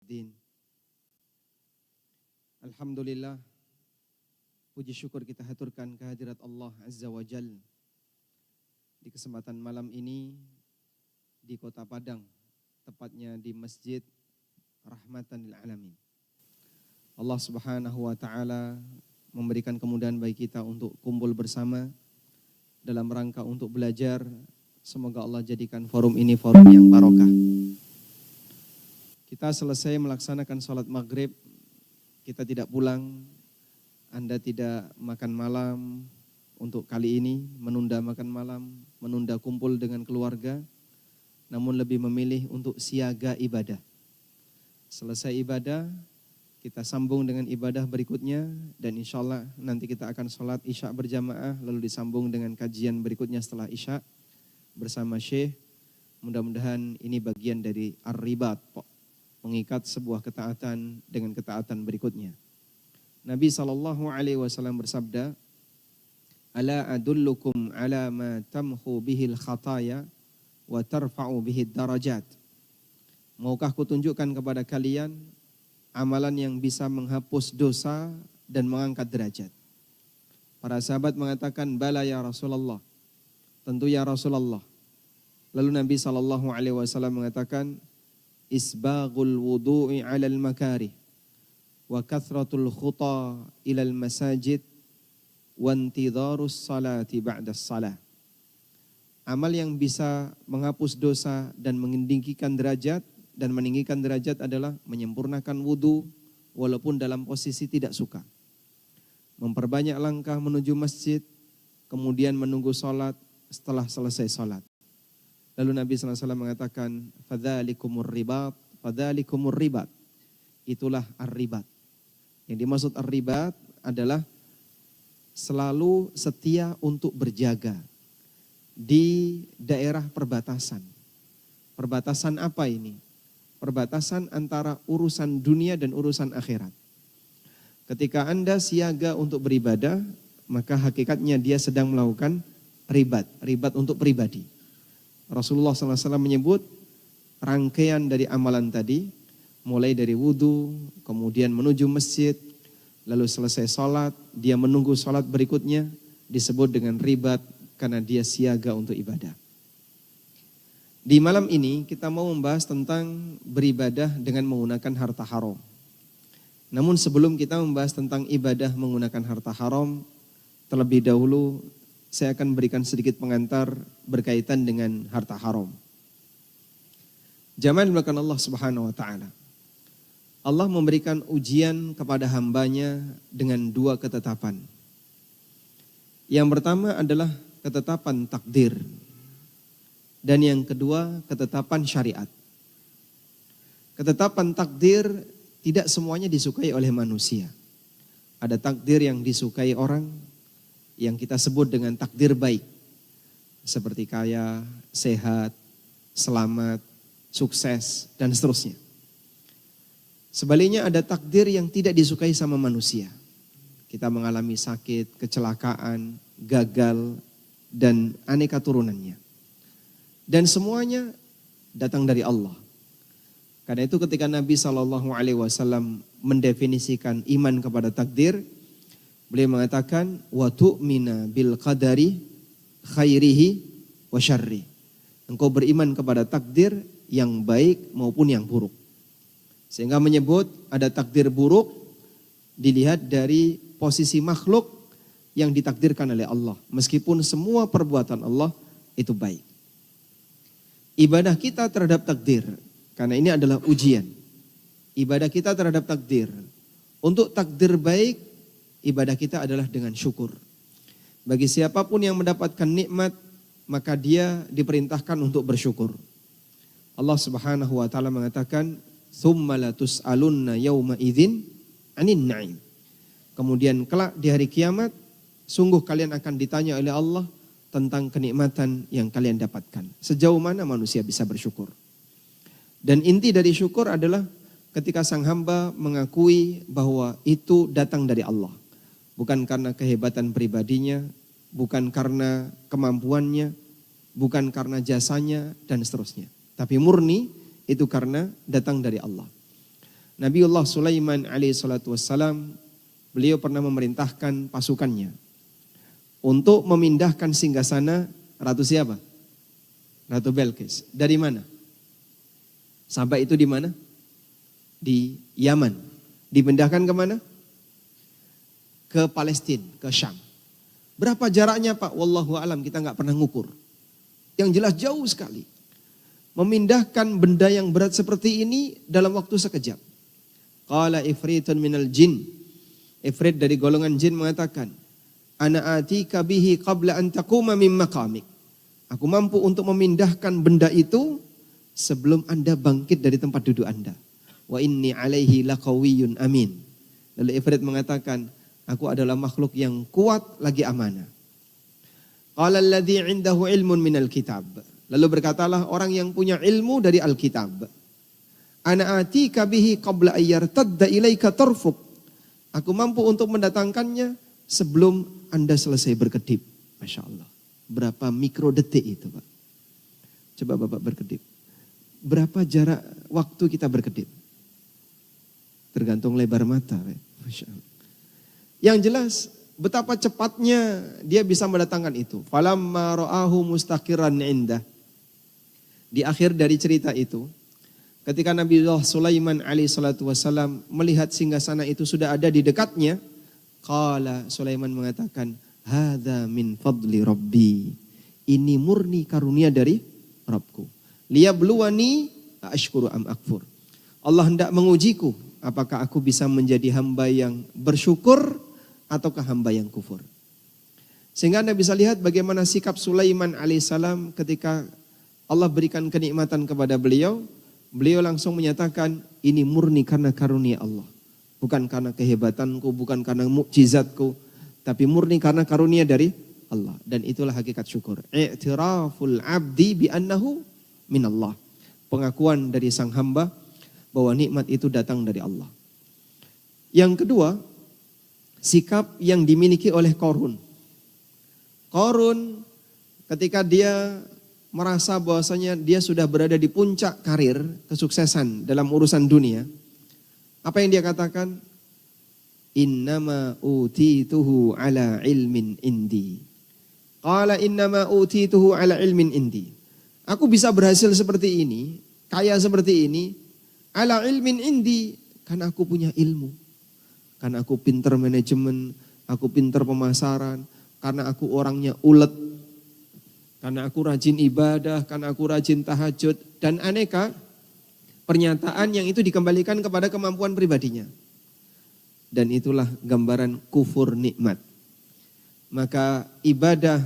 Din. Alhamdulillah, puji syukur kita haturkan kehadirat Allah Azza wa Jal di kesempatan malam ini di Kota Padang, tepatnya di Masjid Rahmatan lil Alamin. Allah Subhanahu wa taala memberikan kemudahan bagi kita untuk kumpul bersama dalam rangka untuk belajar. Semoga Allah jadikan forum ini forum yang barokah. Kita selesai melaksanakan sholat maghrib, kita tidak pulang, Anda tidak makan malam untuk kali ini, menunda makan malam, menunda kumpul dengan keluarga, namun lebih memilih untuk siaga ibadah. Selesai ibadah, kita sambung dengan ibadah berikutnya, dan insya Allah nanti kita akan sholat isya berjamaah, lalu disambung dengan kajian berikutnya setelah isya bersama Syekh. Mudah-mudahan ini bagian dari ar-ribat, mengikat sebuah ketaatan dengan ketaatan berikutnya. Nabi SAW bersabda, "Ala adullukum ala ma tamhu bihil khataya wa tarfa'u bihid darajat." Maukah kutunjukkan kepada kalian amalan yang bisa menghapus dosa dan mengangkat derajat? Para sahabat mengatakan, "Bala ya Rasulullah." Tentu ya Rasulullah. Lalu Nabi SAW mengatakan, "Isbaghul wudu'i 'alal makarih wa kathratul khuta ilal masajid wa intidharus salati ba'das salah." Amal yang bisa menghapus dosa dan meninggikan derajat adalah menyempurnakan wudu walaupun dalam posisi tidak suka. Memperbanyak langkah menuju masjid, kemudian menunggu salat setelah selesai salat. Lalu Nabi SAW mengatakan, "Fadzalikumur ribat." Itulah ar-ribat. Yang dimaksud ar-ribat adalah selalu setia untuk berjaga di daerah perbatasan. Perbatasan apa ini? Perbatasan antara urusan dunia dan urusan akhirat. Ketika Anda siaga untuk beribadah, maka hakikatnya dia sedang melakukan ribat untuk pribadi. Rasulullah SAW menyebut rangkaian dari amalan tadi, mulai dari wudu, kemudian menuju masjid, lalu selesai sholat, dia menunggu sholat berikutnya, disebut dengan ribat karena dia siaga untuk ibadah. Di malam ini kita mau membahas tentang beribadah dengan menggunakan harta haram. Namun sebelum kita membahas tentang ibadah menggunakan harta haram, terlebih dahulu saya akan berikan sedikit pengantar berkaitan dengan harta haram. Jamaah dimulakan Allah Subhanahu wa taala. Allah memberikan ujian kepada hambanya dengan dua ketetapan. Yang pertama adalah ketetapan takdir. Dan yang kedua ketetapan syariat. Ketetapan takdir tidak semuanya disukai oleh manusia. Ada takdir yang disukai orang, yang kita sebut dengan takdir baik. Seperti kaya, sehat, selamat, sukses, dan seterusnya. Sebaliknya ada takdir yang tidak disukai sama manusia. Kita mengalami sakit, kecelakaan, gagal, dan aneka turunannya. Dan semuanya datang dari Allah. Karena itu ketika Nabi SAW mendefinisikan iman kepada takdir, beliau mengatakan, "Wa tu'mina bil qadari khairihi wa syarri." Engkau beriman kepada takdir yang baik maupun yang buruk. Sehingga menyebut ada takdir buruk dilihat dari posisi makhluk yang ditakdirkan oleh Allah. Meskipun semua perbuatan Allah itu baik. Ibadah kita terhadap takdir, karena ini adalah ujian. Ibadah kita terhadap takdir. Untuk takdir baik, ibadah kita adalah dengan syukur. Bagi siapapun yang mendapatkan nikmat, maka dia diperintahkan untuk bersyukur. Allah Subhanahu wa taala mengatakan, "Tsumma la tus'alunna yauma idzin 'anin na'im." Kemudian kelak di hari kiamat, sungguh kalian akan ditanya oleh Allah tentang kenikmatan yang kalian dapatkan. Sejauh mana manusia bisa bersyukur? Dan inti dari syukur adalah ketika sang hamba mengakui bahwa itu datang dari Allah. Bukan karena kehebatan pribadinya, bukan karena kemampuannya, bukan karena jasanya, dan seterusnya. Tapi murni itu karena datang dari Allah. Nabiullah Sulaiman alaihissalatu wassalam, beliau pernah memerintahkan pasukannya untuk memindahkan singgasana Ratu siapa? Ratu Belqis. Dari mana? Sampai itu di mana? Di Yaman. Dipindahkan ke mana? Ke Palestina, ke Syam. Berapa jaraknya Pak? Wallahu alam, kita nggak pernah ngukur. Yang jelas jauh sekali. Memindahkan benda yang berat seperti ini dalam waktu sekejap. Qala ifritun minal jin. Ifrit dari golongan jin mengatakan, ana atika bihi qabla an taquma min maqamik. Aku mampu untuk memindahkan benda itu sebelum Anda bangkit dari tempat duduk Anda. Wa inni alaihi laqawiyyun amin. Lalu Ifrit mengatakan, aku adalah makhluk yang kuat lagi amanah. Qala alladhi indahu ilmun minal kitab. Lalu berkatalah orang yang punya ilmu dari Alkitab. Ana atika bihi qabla ayyartadda ilaika tarfuk. Aku mampu untuk mendatangkannya sebelum Anda selesai berkedip. Masya Allah. Berapa mikrodetik itu Pak? Coba Bapak berkedip. Berapa jarak waktu kita berkedip? Tergantung lebar mata. Masya Allah. Yang jelas betapa cepatnya dia bisa mendatangkan itu. Falamma ra'ahu mustaqiran indah. Di akhir dari cerita itu, ketika Nabiullah Sulaiman alaihissalatu wassalam melihat singgasana itu sudah ada di dekatnya, qala Sulaiman mengatakan, hadza min fadli rabbi. Ini murni karunia dari Rabbku. Liyabluwani ashkuru am akfur. Allah hendak mengujiku, apakah aku bisa menjadi hamba yang bersyukur ataukah hamba yang kufur. Sehingga Anda bisa lihat bagaimana sikap Sulaiman alaihissalam ketika Allah berikan kenikmatan kepada beliau. Beliau langsung menyatakan, ini murni karena karunia Allah. Bukan karena kehebatanku, bukan karena mukjizatku, tapi murni karena karunia dari Allah. Dan itulah hakikat syukur. I'tiraful abdi bi annahu minallah. Pengakuan dari sang hamba bahwa nikmat itu datang dari Allah. Yang kedua, sikap yang dimiliki oleh Qarun. Qarun ketika dia merasa bahwasanya dia sudah berada di puncak karir, kesuksesan dalam urusan dunia. Apa yang dia katakan? Innama utituhu ala ilmin indi. Qala innama utituhu ala ilmin indi. Aku bisa berhasil seperti ini, kaya seperti ini, ala ilmin indi. Karena aku punya ilmu. Karena aku pintar manajemen, aku pintar pemasaran, karena aku orangnya ulet. Karena aku rajin ibadah, karena aku rajin tahajud, dan aneka pernyataan yang itu dikembalikan kepada kemampuan pribadinya. Dan itulah gambaran kufur nikmat. Maka ibadah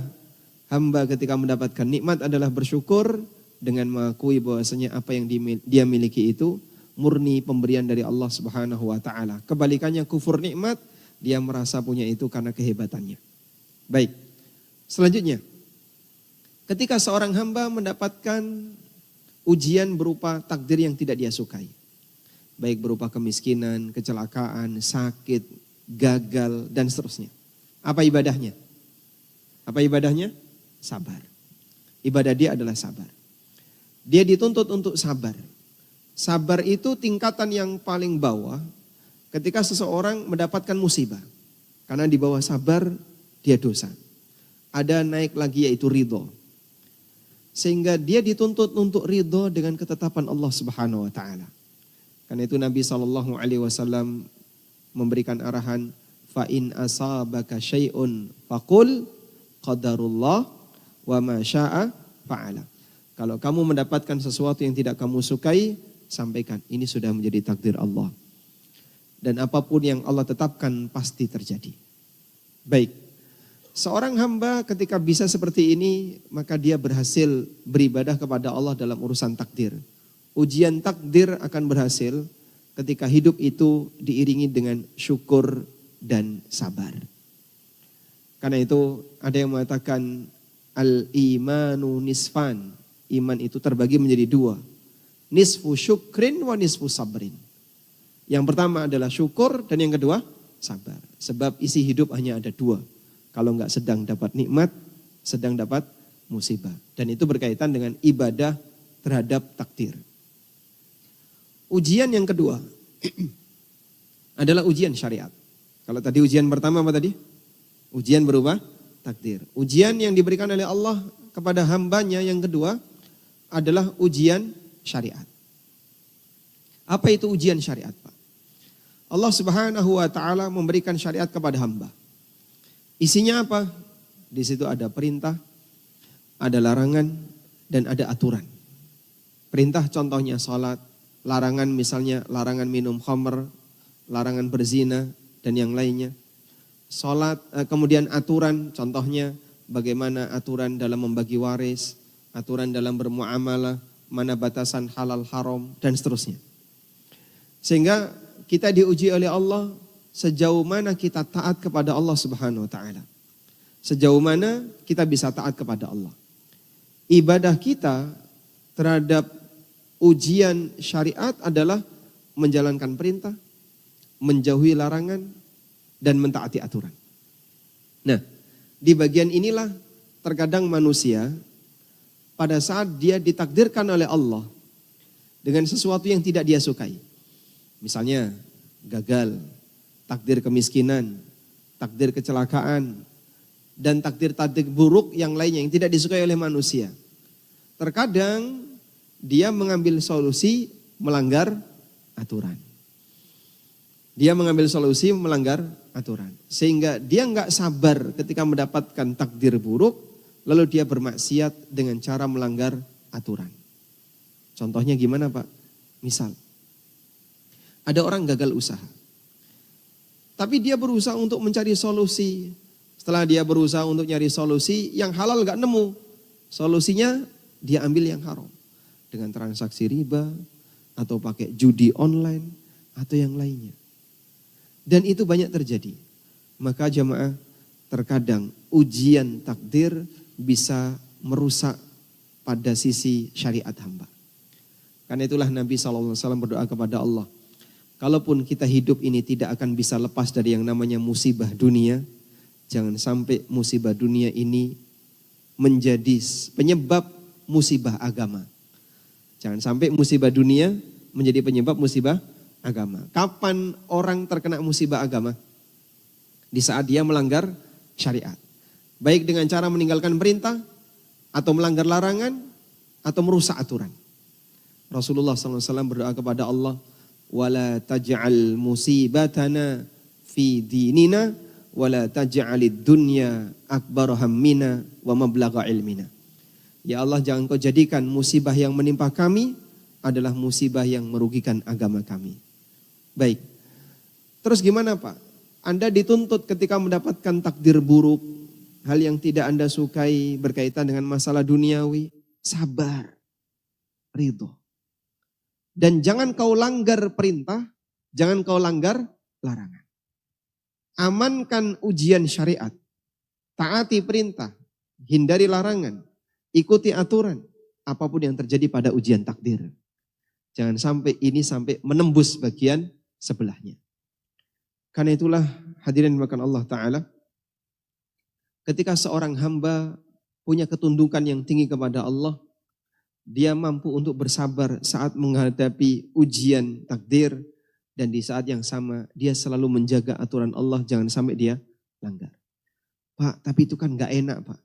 hamba ketika mendapatkan nikmat adalah bersyukur dengan mengakui bahwasanya apa yang dia miliki itu murni pemberian dari Allah Subhanahu wa taala. Kebalikannya kufur nikmat, dia merasa punya itu karena kehebatannya. Baik. Selanjutnya, ketika seorang hamba mendapatkan ujian berupa takdir yang tidak dia sukai. Baik berupa kemiskinan, kecelakaan, sakit, gagal, dan seterusnya. Apa ibadahnya? Apa ibadahnya? Sabar. Ibadah dia adalah sabar. Dia dituntut untuk sabar. Sabar itu tingkatan yang paling bawah ketika seseorang mendapatkan musibah. Karena di bawah sabar dia dosa. Ada naik lagi yaitu ridho. Sehingga dia dituntut untuk ridho dengan ketetapan Allah Subhanahu wa taala. Karena itu Nabi SAW memberikan arahan, fa in asabaka syai'un faqul qadarullah wa ma syaa fa'ala. Kalau kamu mendapatkan sesuatu yang tidak kamu sukai, sampaikan ini sudah menjadi takdir Allah. Dan apapun yang Allah tetapkan pasti terjadi. Baik. Seorang hamba ketika bisa seperti ini, maka dia berhasil beribadah kepada Allah dalam urusan takdir. Ujian takdir akan berhasil ketika hidup itu diiringi dengan syukur dan sabar. Karena itu ada yang mengatakan al-imanu nisfan. Iman itu terbagi menjadi dua. Nisfu syukrin wa nisfu sabrin. Yang pertama adalah syukur dan yang kedua sabar. Sebab isi hidup hanya ada dua. Kalau enggak sedang dapat nikmat, sedang dapat musibah. Dan itu berkaitan dengan ibadah terhadap takdir. Ujian yang kedua, adalah ujian syariat. Kalau tadi ujian pertama apa tadi? Ujian berupa takdir. Ujian yang diberikan oleh Allah kepada hambanya yang kedua adalah ujian syariat. Apa itu ujian syariat, Pak? Allah Subhanahu wa taala memberikan syariat kepada hamba. Isinya apa? Di situ ada perintah, ada larangan, dan ada aturan. Perintah contohnya salat, larangan misalnya larangan minum khamr, larangan berzina, dan yang lainnya. Salat, kemudian aturan contohnya bagaimana aturan dalam membagi waris, aturan dalam bermuamalah, mana batasan halal haram, dan seterusnya. Sehingga kita diuji oleh Allah sejauh mana kita taat kepada Allah Subhanahu wa taala. Sejauh mana kita bisa taat kepada Allah. Ibadah kita terhadap ujian syariat adalah menjalankan perintah, menjauhi larangan, dan mentaati aturan. Nah, di bagian inilah terkadang manusia pada saat dia ditakdirkan oleh Allah dengan sesuatu yang tidak dia sukai. Misalnya gagal, takdir kemiskinan, takdir kecelakaan, dan takdir-takdir buruk yang lainnya yang tidak disukai oleh manusia. Terkadang dia mengambil solusi melanggar aturan. Dia mengambil solusi melanggar aturan. Sehingga dia enggak sabar ketika mendapatkan takdir buruk, lalu dia bermaksiat dengan cara melanggar aturan. Contohnya gimana, Pak? Misal, ada orang gagal usaha. Tapi dia berusaha untuk mencari solusi. Setelah dia berusaha untuk nyari solusi, yang halal gak nemu. Solusinya dia ambil yang haram. Dengan transaksi riba, atau pakai judi online, atau yang lainnya. Dan itu banyak terjadi. Maka jamaah, terkadang ujian takdir bisa merusak pada sisi syariat hamba. Karena itulah Nabi SAW berdoa kepada Allah. Kalaupun kita hidup ini tidak akan bisa lepas dari yang namanya musibah dunia, jangan sampai musibah dunia ini menjadi penyebab musibah agama. Jangan sampai musibah dunia menjadi penyebab musibah agama. Kapan orang terkena musibah agama? Di saat dia melanggar syariat. Baik dengan cara meninggalkan perintah, atau melanggar larangan, atau merusak aturan. Rasulullah SAW berdoa kepada Allah, wala taj'al musibatana fi dinina wala taj'alid dunya akbar hammina wa mablagha ilmina. Ya Allah, jangan kau jadikan musibah yang menimpa kami adalah musibah yang merugikan agama kami. Baik. Terus gimana, Pak? Anda dituntut ketika mendapatkan takdir buruk, hal yang tidak Anda sukai berkaitan dengan masalah duniawi, sabar, ridho. Dan jangan kau langgar perintah, jangan kau langgar larangan. Amankan ujian syariat, taati perintah, hindari larangan, ikuti aturan, apapun yang terjadi pada ujian takdir. Jangan sampai ini sampai menembus bagian sebelahnya. Karena itulah hadirin dimuliakan Allah Ta'ala, ketika seorang hamba punya ketundukan yang tinggi kepada Allah, dia mampu untuk bersabar saat menghadapi ujian takdir, dan di saat yang sama dia selalu menjaga aturan Allah, jangan sampai dia langgar. Pak, tapi itu kan gak enak, Pak.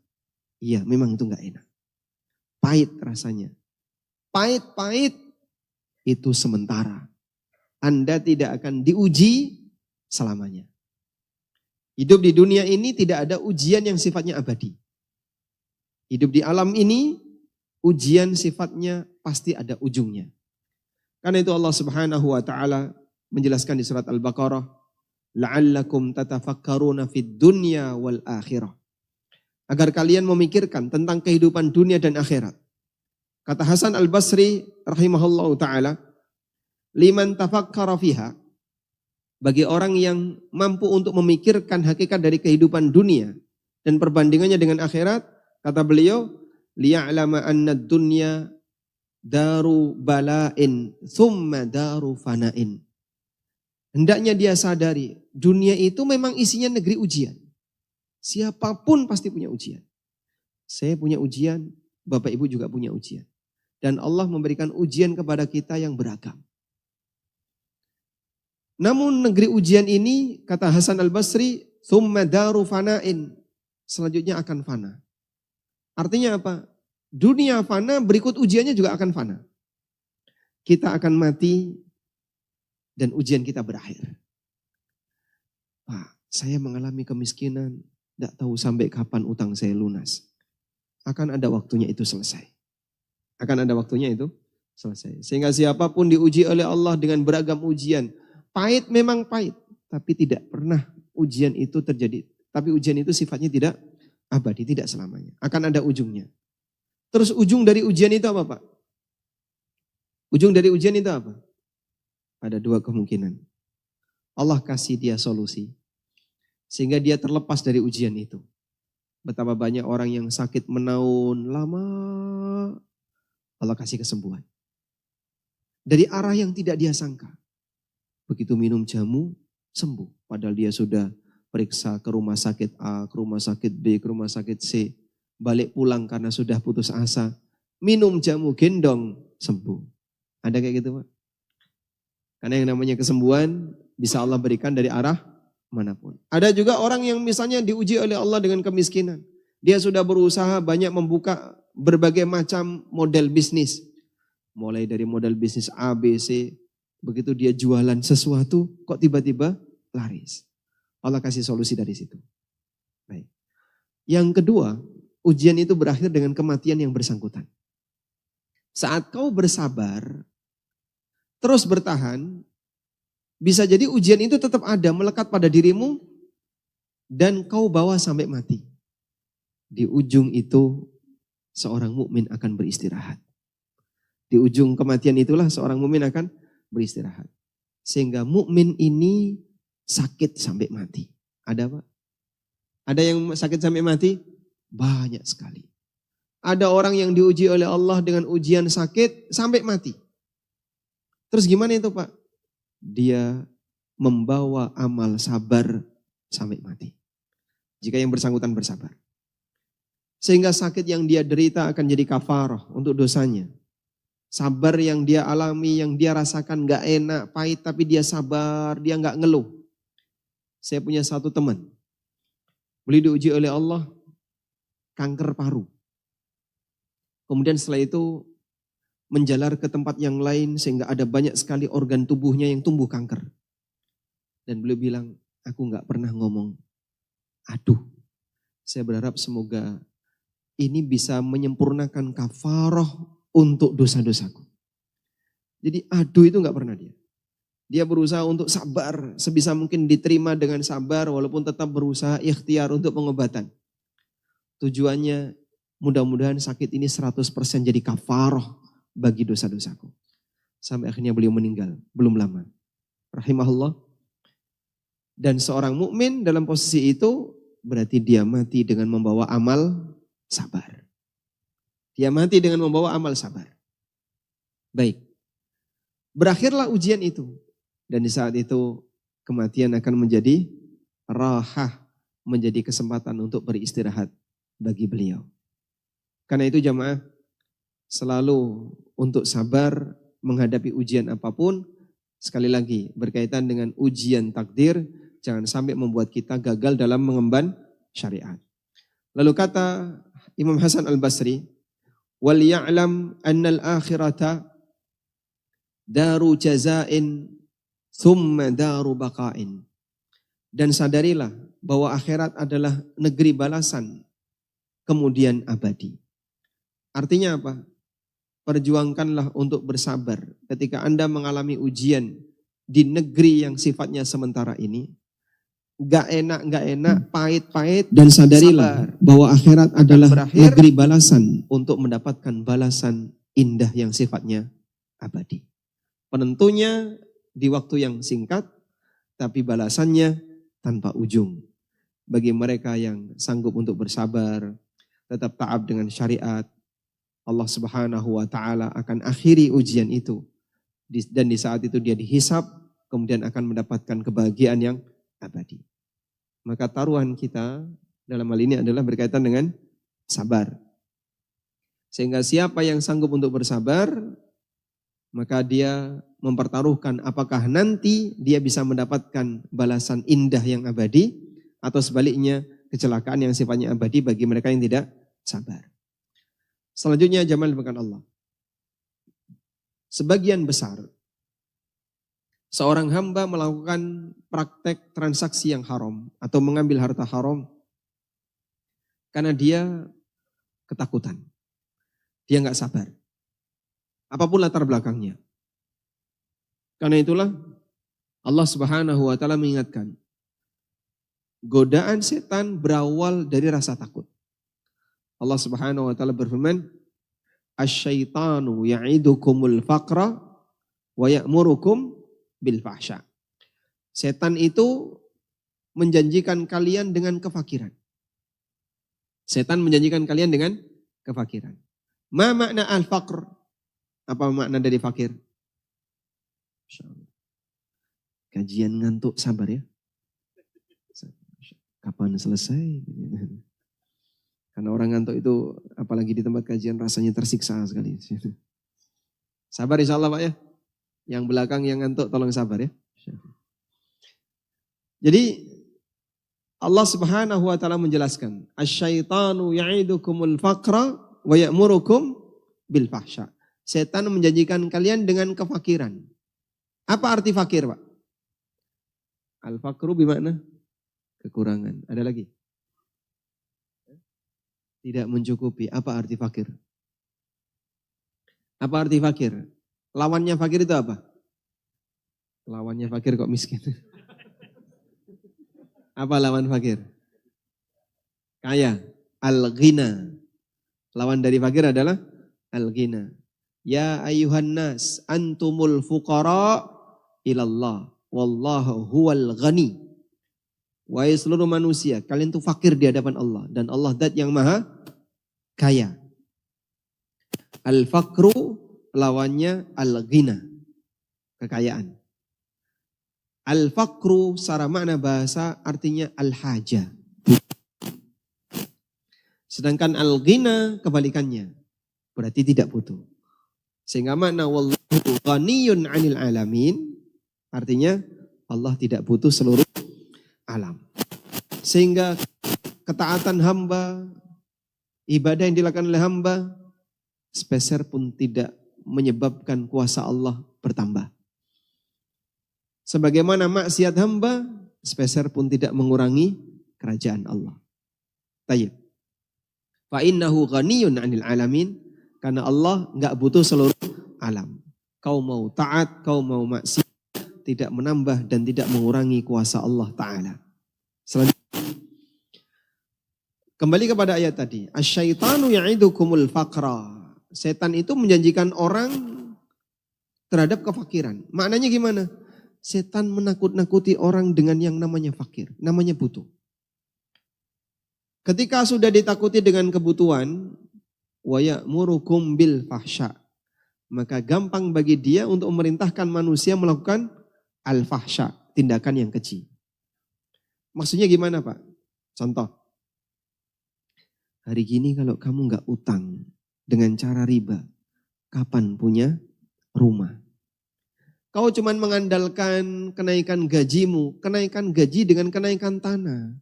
Iya, memang itu gak enak. Pahit rasanya. Pahit itu sementara. Anda tidak akan diuji selamanya. Hidup di dunia ini tidak ada ujian yang sifatnya abadi. Hidup di alam ini, ujian sifatnya pasti ada ujungnya. Karena itu Allah Subhanahu wa taala menjelaskan di surat Al-Baqarah, la'allakum tatafakkaruna fid dunya wal akhirah. Agar kalian memikirkan tentang kehidupan dunia dan akhirat. Kata Hasan Al-Basri rahimahullahu taala, liman tafakkara fiha, bagi orang yang mampu untuk memikirkan hakikat dari kehidupan dunia dan perbandingannya dengan akhirat, kata beliau, liya'lama anna dunya daru bala'in thumma daru fana'in. Hendaknya dia sadari, dunia itu memang isinya negeri ujian. Siapapun pasti punya ujian. Saya punya ujian, Bapak Ibu juga punya ujian. Dan Allah memberikan ujian kepada kita yang beragam. Namun negeri ujian ini, kata Hasan al-Basri, thumma daru fana'in. Selanjutnya akan fana. Artinya apa? Dunia fana, berikut ujiannya juga akan fana. Kita akan mati dan ujian kita berakhir. Pak, saya mengalami kemiskinan, tidak tahu sampai kapan utang saya lunas. Akan ada waktunya itu selesai. Akan ada waktunya itu selesai. Sehingga siapapun diuji oleh Allah dengan beragam ujian. Pahit memang pahit, tapi tidak pernah ujian itu terjadi. Tapi ujian itu sifatnya tidak abadi, tidak selamanya. Akan ada ujungnya. Terus ujung dari ujian itu apa, Pak? Ujung dari ujian itu apa? Ada dua kemungkinan. Allah kasih dia solusi. Sehingga dia terlepas dari ujian itu. Betapa banyak orang yang sakit menaun lama, Allah kasih kesembuhan. Dari arah yang tidak dia sangka. Begitu minum jamu, sembuh. Padahal dia sudah periksa ke rumah sakit A, ke rumah sakit B, ke rumah sakit C. Balik pulang karena sudah putus asa. Minum jamu gendong, sembuh. Ada kayak gitu, Pak? Karena yang namanya kesembuhan bisa Allah berikan dari arah manapun. Ada juga orang yang misalnya diuji oleh Allah dengan kemiskinan. Dia sudah berusaha banyak membuka berbagai macam model bisnis. Mulai dari model bisnis A, B, C. Begitu dia jualan sesuatu, kok tiba-tiba laris. Allah kasih solusi dari situ. Baik. Yang kedua, ujian itu berakhir dengan kematian yang bersangkutan. Saat kau bersabar, terus bertahan, bisa jadi ujian itu tetap ada, melekat pada dirimu, dan kau bawa sampai mati. Di ujung itu, seorang mukmin akan beristirahat. Di ujung kematian itulah seorang mukmin akan beristirahat. Sehingga mukmin ini sakit sampai mati. Ada Pak? Ada yang sakit sampai mati? Banyak sekali. Ada orang yang diuji oleh Allah dengan ujian sakit sampai mati. Terus gimana itu Pak? Dia membawa amal sabar sampai mati. Jika yang bersangkutan bersabar. Sehingga sakit yang dia derita akan jadi kafarah untuk dosanya. Sabar yang dia alami, yang dia rasakan gak enak, pahit, tapi dia sabar, dia gak ngeluh. Saya punya satu teman. Beliau diuji oleh Allah, kanker paru. Kemudian setelah itu menjalar ke tempat yang lain sehingga ada banyak sekali organ tubuhnya yang tumbuh kanker. Dan beliau bilang, aku gak pernah ngomong, aduh, saya berharap semoga ini bisa menyempurnakan kafarah untuk dosa-dosaku. Jadi aduh itu gak pernah dia. Dia berusaha untuk sabar, sebisa mungkin diterima dengan sabar walaupun tetap berusaha ikhtiar untuk pengobatan. Tujuannya mudah-mudahan sakit ini 100% jadi kafarah bagi dosa-dosaku. Sampai akhirnya beliau meninggal, belum lama. Rahimahullah. Dan seorang mukmin dalam posisi itu berarti dia mati dengan membawa amal sabar. Dia mati dengan membawa amal sabar. Baik. Berakhirlah ujian itu. Dan di saat itu kematian akan menjadi rahah, menjadi kesempatan untuk beristirahat bagi beliau. Karena itu jamaah, selalu untuk sabar menghadapi ujian apapun, sekali lagi berkaitan dengan ujian takdir, jangan sampai membuat kita gagal dalam mengemban syariat. Lalu kata Imam Hasan al-Basri, wal ya'lam annal akhirata daru jazain thumma daru baqain. Dan sadarilah bahwa akhirat adalah negeri balasan, kemudian abadi. Artinya apa? Perjuangkanlah untuk bersabar ketika Anda mengalami ujian di negeri yang sifatnya sementara ini. Gak enak, pahit, dan sadarilah bahwa akhirat adalah negeri balasan untuk mendapatkan balasan indah yang sifatnya abadi. Penentunya di waktu yang singkat, tapi balasannya tanpa ujung. Bagi mereka yang sanggup untuk bersabar, tetap taat dengan syariat, Allah Subhanahu wa taala akan akhiri ujian itu. Dan di saat itu dia dihisab, kemudian akan mendapatkan kebahagiaan yang abadi. Maka taruhan kita dalam hal ini adalah berkaitan dengan sabar. Sehingga siapa yang sanggup untuk bersabar, maka dia mempertaruhkan apakah nanti dia bisa mendapatkan balasan indah yang abadi atau sebaliknya kecelakaan yang sifatnya abadi bagi mereka yang tidak sabar. Selanjutnya jamaah dimuliakan Allah. Sebagian besar seorang hamba melakukan praktek transaksi yang haram atau mengambil harta haram karena dia ketakutan. Dia nggak sabar. Apapun latar belakangnya. Karena itulah Allah Subhanahu wa taala mengingatkan, godaan setan berawal dari rasa takut. Allah Subhanahu wa taala berfirman, "Asy-syaitanu ya'idukumul faqra wa ya'murukum bil fahsya." Setan itu menjanjikan kalian dengan kefakiran. Setan menjanjikan kalian dengan kefakiran. Ma makna al-faqr? Apa makna dari fakir? Kajian ngantuk, sabar ya. Kapan selesai? Karena orang ngantuk itu apalagi di tempat kajian rasanya tersiksa sekali. Sabar insya Allah Pak ya. Yang belakang yang ngantuk tolong sabar ya. Jadi Allah Subhanahu wa taala menjelaskan, "Asy-syaitanu ya'idukumul faqra wa ya'murukum bil fahsya." Setan menjanjikan kalian dengan kefakiran. Apa arti fakir, Pak? Al-faqru bermakna kekurangan. Ada lagi? Tidak mencukupi. Apa arti fakir? Apa arti fakir? Lawannya fakir itu apa? Lawannya fakir kok miskin. Apa lawan fakir? Kaya. Al-ghina. Lawan dari fakir adalah al-ghina. Ya ayuhan nas antumul fuqara ilallah wallahu huwal ghani. Wahai seluruh manusia, kalian tuh fakir di hadapan Allah dan Allah zat yang maha kaya. Al-faqru lawannya al-ghina, kekayaan. Al-faqru secara makna bahasa artinya al-haja. Sedangkan al-ghina kebalikannya, berarti tidak butuh. Sehingga makna wallahu ghaniyun 'anil alamin artinya Allah tidak butuh seluruh alam. Sehingga ketaatan hamba, ibadah yang dilakukan oleh hamba sepeser pun tidak menyebabkan kuasa Allah bertambah. Sebagaimana maksiat hamba sepeser pun tidak mengurangi kerajaan Allah. Tayyib. Fa innahu ghaniyun 'anil alamin. Karena Allah enggak butuh seluruh alam. Kau mau taat, kau mau maksiat, tidak menambah dan tidak mengurangi kuasa Allah Ta'ala. Selanjutnya, kembali kepada ayat tadi. Asy-syaitanu ya'idukumul faqra. Setan itu menjanjikan orang terhadap kefakiran. Maknanya gimana? Setan menakut-nakuti orang dengan yang namanya fakir, namanya butuh. Ketika sudah ditakuti dengan kebutuhan, wa ya'murukum bil fahsya, maka gampang bagi dia untuk memerintahkan manusia melakukan al-fahsya, tindakan yang keji. Maksudnya gimana Pak? Contoh, hari gini kalau kamu nggak utang dengan cara riba, kapan punya rumah? Kau cuman mengandalkan kenaikan gajimu, kenaikan gaji dengan kenaikan tanah.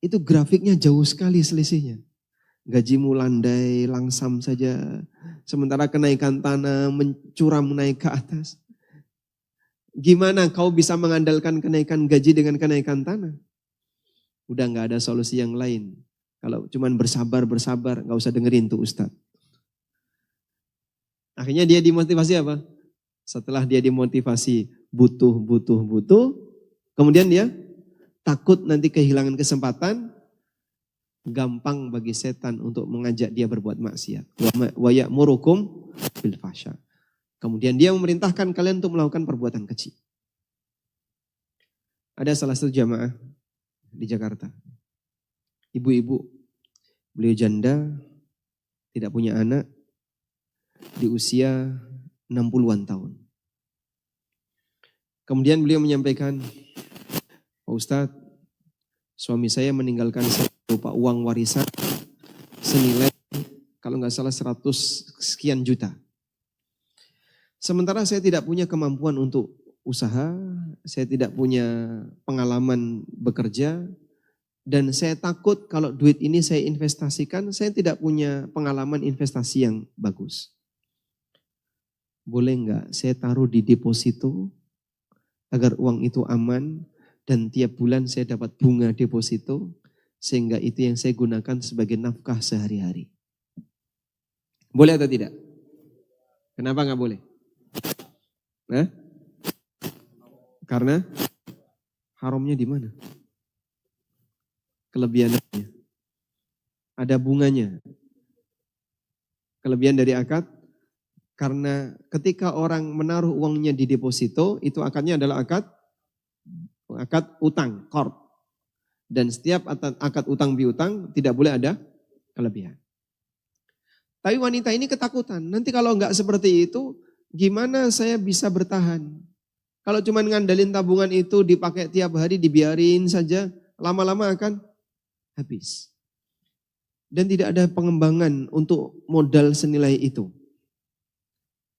Itu grafiknya jauh sekali selisihnya. Gajimu landai, langsam saja. Sementara kenaikan tanah mencuram naik ke atas. Gimana kau bisa mengandalkan kenaikan gaji dengan kenaikan tanah? Udah gak ada solusi yang lain. Kalau cuman bersabar, gak usah dengerin tuh Ustadz. Akhirnya dia dimotivasi apa? Setelah dia dimotivasi butuh. Kemudian dia takut nanti kehilangan kesempatan. Gampang bagi setan untuk mengajak dia berbuat maksiat. Wa ya'murukum bil fahsya. Kemudian dia memerintahkan kalian untuk melakukan perbuatan keji. Ada salah satu jamaah di Jakarta. Ibu-ibu, beliau janda, tidak punya anak, di usia 60-an tahun. Kemudian beliau menyampaikan, Pak Ustadz, suami saya meninggalkan berupa uang warisan senilai kalau nggak salah 100 sekian juta. Sementara saya tidak punya kemampuan untuk usaha, saya tidak punya pengalaman bekerja, dan saya takut kalau duit ini saya investasikan, saya tidak punya pengalaman investasi yang bagus. Boleh enggak saya taruh di deposito agar uang itu aman dan tiap bulan saya dapat bunga deposito sehingga itu yang saya gunakan sebagai nafkah sehari-hari. Boleh atau tidak? Kenapa enggak boleh? Nah? Karena haramnya di mana? Kelebihannya. Ada bunganya. Kelebihan dari akad, karena ketika orang menaruh uangnya di deposito, itu akadnya adalah akad utang, qard. Dan setiap akad utang piutang tidak boleh ada kelebihan. Tapi wanita ini ketakutan, nanti kalau enggak seperti itu, gimana saya bisa bertahan? Kalau cuma ngandelin tabungan itu dipakai tiap hari, dibiarin saja, lama-lama akan habis. Dan tidak ada pengembangan untuk modal senilai itu.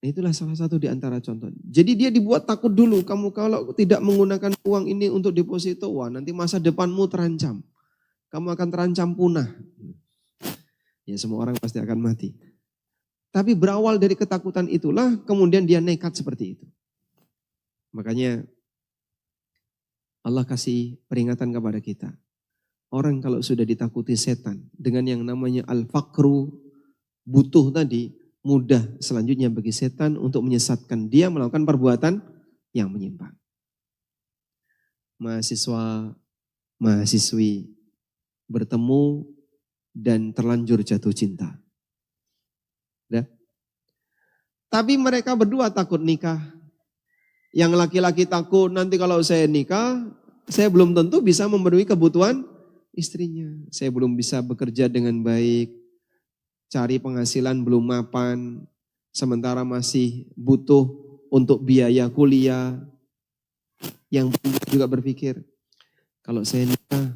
Nah, itulah salah satu di antara contoh. Jadi dia dibuat takut dulu, kamu kalau tidak menggunakan uang ini untuk deposito, wah nanti masa depanmu terancam. Kamu akan terancam punah. Ya semua orang pasti akan mati. Tapi berawal dari ketakutan itulah, kemudian dia nekat seperti itu. Makanya Allah kasih peringatan kepada kita. Orang kalau sudah ditakuti setan dengan yang namanya al-faqru, butuh tadi, mudah selanjutnya bagi setan untuk menyesatkan dia melakukan perbuatan yang menyimpang. Mahasiswa, mahasiswi bertemu dan terlanjur jatuh cinta. Udah? Tapi mereka berdua takut nikah. Yang laki-laki takut nanti kalau saya nikah, saya belum tentu bisa memenuhi kebutuhan istrinya. Saya belum bisa bekerja dengan baik, cari penghasilan belum mapan, sementara masih butuh untuk biaya kuliah. Yang juga berpikir, kalau saya nikah,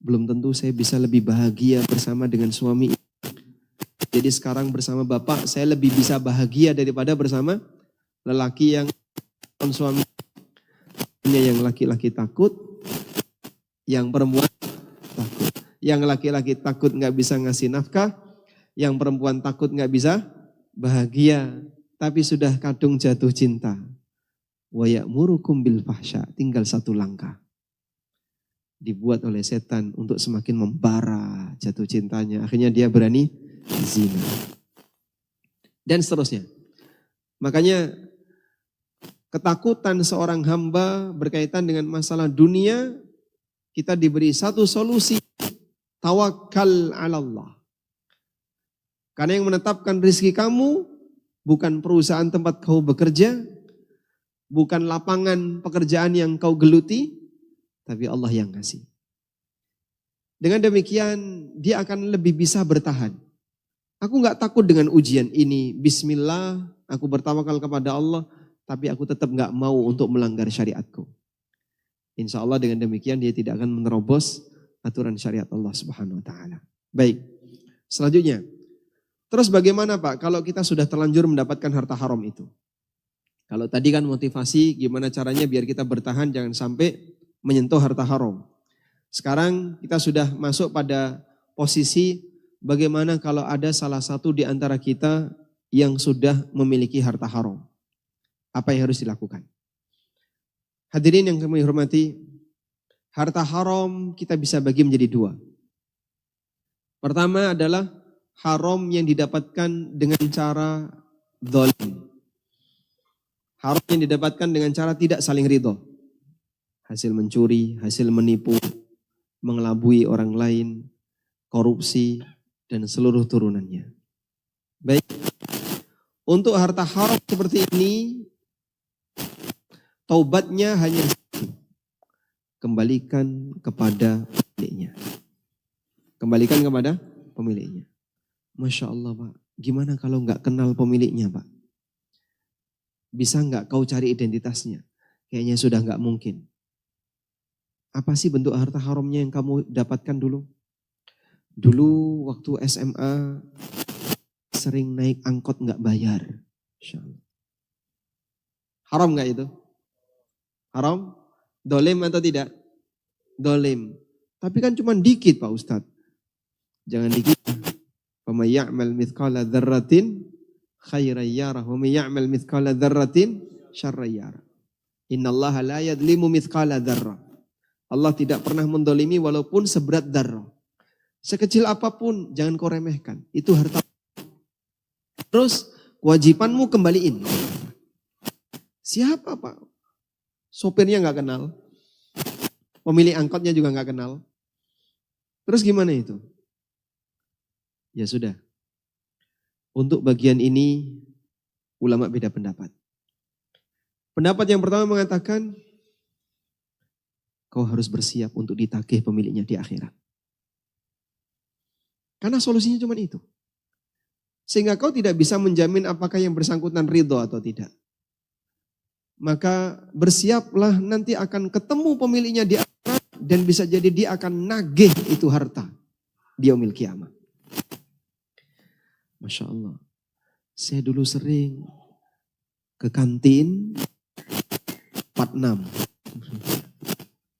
belum tentu saya bisa lebih bahagia bersama dengan suami. Jadi sekarang bersama bapak, saya lebih bisa bahagia daripada bersama lelaki yang suami. Yang laki-laki takut, yang perempuan takut. Yang laki-laki takut nggak bisa ngasih nafkah, yang perempuan takut nggak bisa bahagia, tapi sudah kadung jatuh cinta. Wa ya'murukum bil fahsya, tinggal satu langkah. Dibuat oleh setan untuk semakin membara jatuh cintanya. Akhirnya dia berani zina. Dan seterusnya. Makanya ketakutan seorang hamba berkaitan dengan masalah dunia, kita diberi satu solusi, tawakal 'ala Allah. Karena yang menetapkan rezeki kamu bukan perusahaan tempat kau bekerja, bukan lapangan pekerjaan yang kau geluti, tapi Allah yang kasih. Dengan demikian dia akan lebih bisa bertahan. Aku enggak takut dengan ujian ini, bismillah, aku bertawakal kepada Allah, tapi aku tetap enggak mau untuk melanggar syariatku. Insya Allah dengan demikian dia tidak akan menerobos aturan syariat Allah Subhanahu wa taala. Baik. Selanjutnya. Terus bagaimana Pak kalau kita sudah terlanjur mendapatkan harta haram itu? Kalau tadi kan motivasi gimana caranya biar kita bertahan jangan sampai menyentuh harta haram. Sekarang kita sudah masuk pada posisi bagaimana kalau ada salah satu di antara kita yang sudah memiliki harta haram. Apa yang harus dilakukan? Hadirin yang kami hormati, harta haram kita bisa bagi menjadi dua. Pertama adalah haram yang didapatkan dengan cara zalim. Haram yang didapatkan dengan cara tidak saling ridho. Hasil mencuri, hasil menipu, mengelabui orang lain, korupsi, dan seluruh turunannya. Baik, untuk harta haram seperti ini, taubatnya hanya kembalikan kepada pemiliknya. Kembalikan kepada pemiliknya. Masya Allah Pak, gimana kalau nggak kenal pemiliknya Pak? Bisa nggak kau cari identitasnya? Kayaknya sudah nggak mungkin. Apa sih bentuk harta haramnya yang kamu dapatkan dulu? Dulu waktu SMA sering naik angkot nggak bayar. Masya Allah. Haram nggak itu? Haram? Dolim atau tidak? Dolim. Tapi kan cuma dikit Pak Ustadz. Jangan dikit. وَمَنْ يَعْمَلْ مِثْقَالَ ذَرَّةٍ خَيْرًا يَرَهُ وَمَنْ يَعْمَلْ مِثْقَالَ ذَرَّةٍ شَرًّا يَرَهُ إِنَّ اللَّهَ لَا يَظْلِمُ مِثْقَالَ ذَرَّةٍ. Allah tidak pernah mendolimi walaupun seberat darah. Sekecil apapun jangan kau remehkan. Itu harta. Terus kewajibanmu kembaliin. Siapa Pak? Sopirnya nggak kenal. Pemilik angkotnya juga nggak kenal. Terus gimana itu? Ya sudah. Untuk bagian ini ulama beda pendapat. Pendapat yang pertama mengatakan kau harus bersiap untuk ditagih pemiliknya di akhirat. Karena solusinya cuma itu. Sehingga kau tidak bisa menjamin apakah yang bersangkutan ridho atau tidak. Maka bersiaplah nanti akan ketemu pemiliknya di akhirat dan bisa jadi dia akan nagih itu harta di yaumil kiamah. Masya Allah. Saya dulu sering ke kantin 46.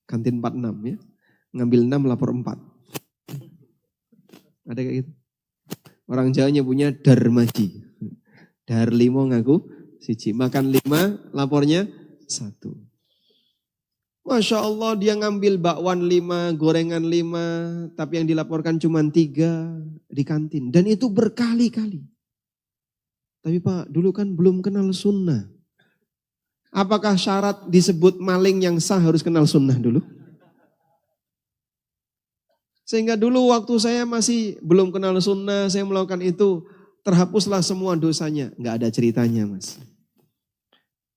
Kantin 46 ya. Ngambil 6 lapor 4. Ada kayak gitu. Orang Jawa nyebutnya darmaji. Dar 5 ngaku siji. Makan 5 lapornya 1. Masya Allah dia ngambil bakwan 5, gorengan 5, tapi yang dilaporkan cuma 3 di kantin. Dan itu berkali-kali. Tapi Pak, dulu kan belum kenal sunnah. Apakah syarat disebut maling yang sah harus kenal sunnah dulu? Sehingga dulu waktu saya masih belum kenal sunnah, saya melakukan itu, terhapuslah semua dosanya. Enggak ada ceritanya Mas.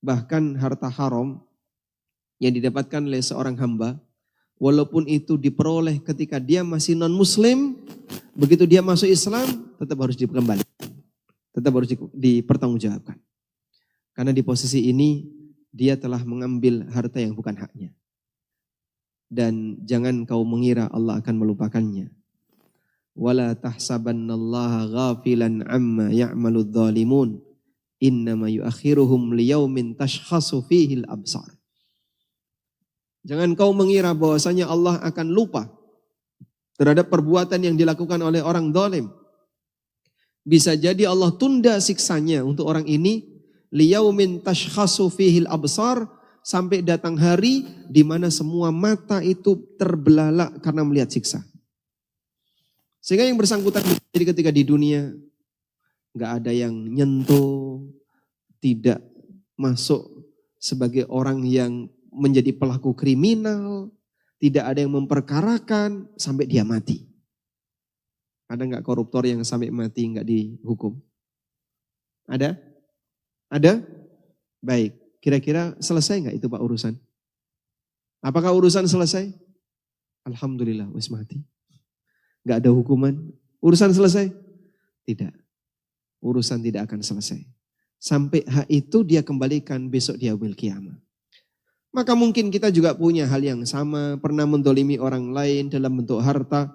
Bahkan harta haram yang didapatkan oleh seorang hamba, walaupun itu diperoleh ketika dia masih non-muslim, begitu dia masuk Islam, tetap harus dikembalikan. Tetap harus dipertanggungjawabkan. Karena di posisi ini, dia telah mengambil harta yang bukan haknya. Dan jangan kau mengira Allah akan melupakannya. وَلَا تَحْسَبَنَّ اللَّهَ غَافِلًا عَمَّا يَعْمَلُ الظَّالِمُونَ إِنَّمَا يُؤَخِّرُهُمْ لِيَوْمٍ تَشْخَصُ فِيهِ الْأَبْصَارِ. Jangan kau mengira bahwasanya Allah akan lupa terhadap perbuatan yang dilakukan oleh orang zalim. Bisa jadi Allah tunda siksanya untuk orang ini liyaumin tashkhasu fihil absar, sampai datang hari di mana semua mata itu terbelalak karena melihat siksa. Sehingga yang bersangkutan jadi ketika di dunia nggak ada yang nyentuh, tidak masuk sebagai orang yang menjadi pelaku kriminal, tidak ada yang memperkarakan sampai dia mati. Ada nggak koruptor yang sampai mati nggak dihukum? Ada? Ada? Baik. Kira-kira selesai nggak itu Pak urusan? Apakah urusan selesai? Alhamdulillah, wis mati. Nggak ada hukuman. Urusan selesai? Tidak. Urusan tidak akan selesai. Sampai hak itu dia kembalikan besok di yaumil qiyamah. Maka mungkin kita juga punya hal yang sama, pernah mendolimi orang lain dalam bentuk harta,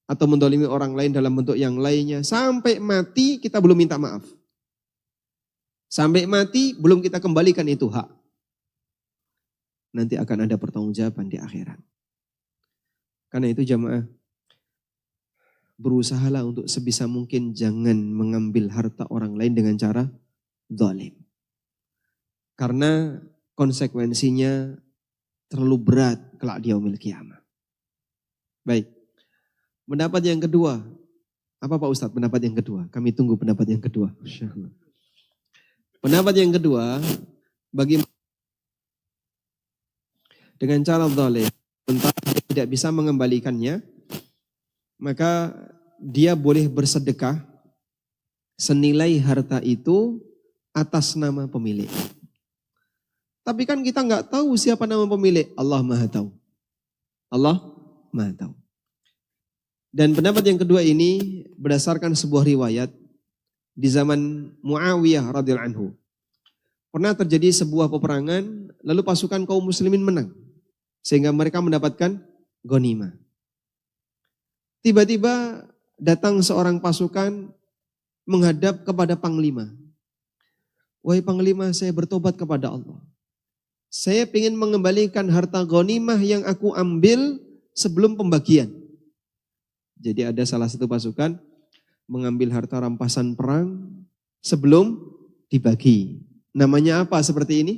atau mendolimi orang lain dalam bentuk yang lainnya. Sampai mati kita belum minta maaf. Sampai mati belum kita kembalikan itu hak. Nanti akan ada pertanggungjawaban di akhirat. Karena itu jamaah, berusahalah untuk sebisa mungkin jangan mengambil harta orang lain dengan cara zalim. Karena konsekuensinya terlalu berat kelak di yaumil qiyamah. Baik. Pendapat yang kedua. Apa Pak Ustadz pendapat yang kedua? Kami tunggu pendapat yang kedua. Pendapat yang kedua, bagi dengan cara zalim, entah dia tidak bisa mengembalikannya, maka dia boleh bersedekah senilai harta itu atas nama pemilik. Tapi kan kita nggak tahu siapa nama pemilik. Allah Maha tahu. Allah Maha tahu. Dan pendapat yang kedua ini berdasarkan sebuah riwayat di zaman Muawiyah radhiyallahu anhu. Pernah terjadi sebuah peperangan, lalu pasukan kaum muslimin menang. Sehingga mereka mendapatkan ghanimah. Tiba-tiba datang seorang pasukan menghadap kepada panglima. wahai panglima, saya bertobat kepada Allah. Saya ingin mengembalikan harta ghanimah yang aku ambil sebelum pembagian. Jadi ada salah satu pasukan mengambil harta rampasan perang sebelum dibagi. Namanya apa seperti ini?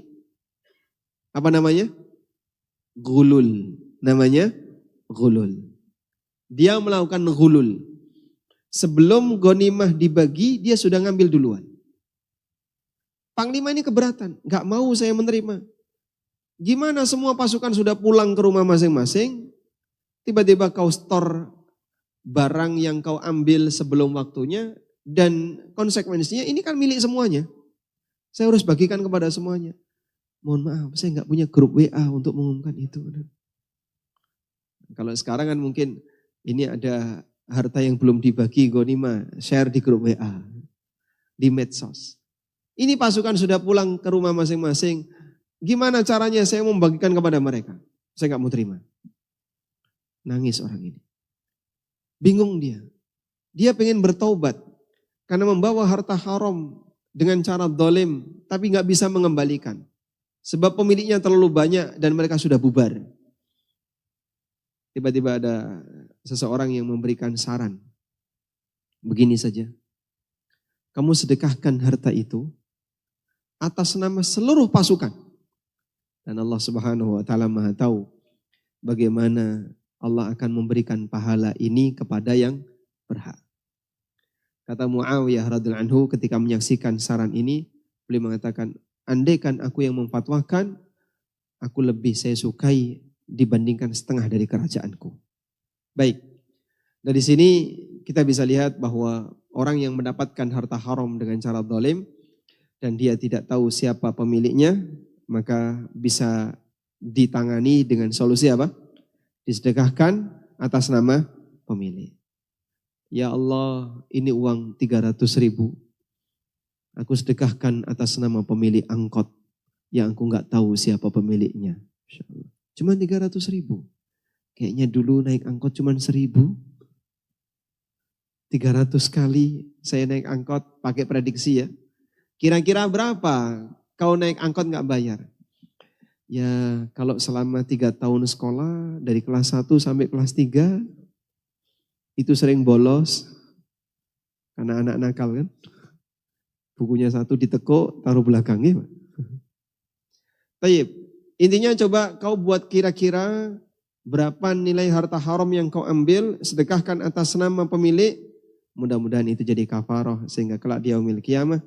Apa namanya? Ghulul. Namanya ghulul. Dia melakukan ghulul. Sebelum ghanimah dibagi, dia sudah ngambil duluan. Panglima ini keberatan, gak mau saya menerima. Gimana semua pasukan sudah pulang ke rumah masing-masing, tiba-tiba kau store barang yang kau ambil sebelum waktunya, dan konsekuensinya ini kan milik semuanya. Saya harus bagikan kepada semuanya. Mohon maaf, saya nggak punya grup WA untuk mengumumkan itu. Kalau sekarang kan mungkin ini ada harta yang belum dibagi ghanimah, share di grup WA, di medsos. Ini pasukan sudah pulang ke rumah masing-masing. Gimana caranya saya membagikan kepada mereka? Saya nggak mau terima. Nangis orang ini. Bingung dia. Dia pengen bertaubat karena membawa harta haram dengan cara dolim, tapi nggak bisa mengembalikan. Sebab pemiliknya terlalu banyak dan mereka sudah bubar. Tiba-tiba ada seseorang yang memberikan saran. Begini saja. Kamu sedekahkan harta itu atas nama seluruh pasukan. Dan Allah Subhanahu wa taala Maha tahu bagaimana Allah akan memberikan pahala ini kepada yang berhak. Kata Muawiyah radhiyallahu anhu ketika menyaksikan saran ini, beliau mengatakan, andaikan aku yang memfatwakan, aku lebih saya sukai dibandingkan setengah dari kerajaanku. Baik, dari sini kita bisa lihat bahwa orang yang mendapatkan harta haram dengan cara zalim dan dia tidak tahu siapa pemiliknya, maka bisa ditangani dengan solusi apa? Disedekahkan atas nama pemilik. Ya Allah, ini uang 300.000. Aku sedekahkan atas nama pemilik angkot yang aku nggak tahu siapa pemiliknya. Cuma 300.000. Kayaknya dulu naik angkot cuma 1.000. 300 kali saya naik angkot, pakai prediksi ya. Kira-kira berapa kau naik angkot nggak bayar? Ya kalau selama 3 tahun sekolah, dari kelas 1 sampai kelas 3, itu sering bolos. Karena anak nakal kan. Bukunya satu ditekuk, taruh belakangnya. Taib. Intinya coba kau buat kira-kira berapa nilai harta haram yang kau ambil, sedekahkan atas nama pemilik. Mudah-mudahan itu jadi kafarah sehingga kelak di yaumil qiyamah,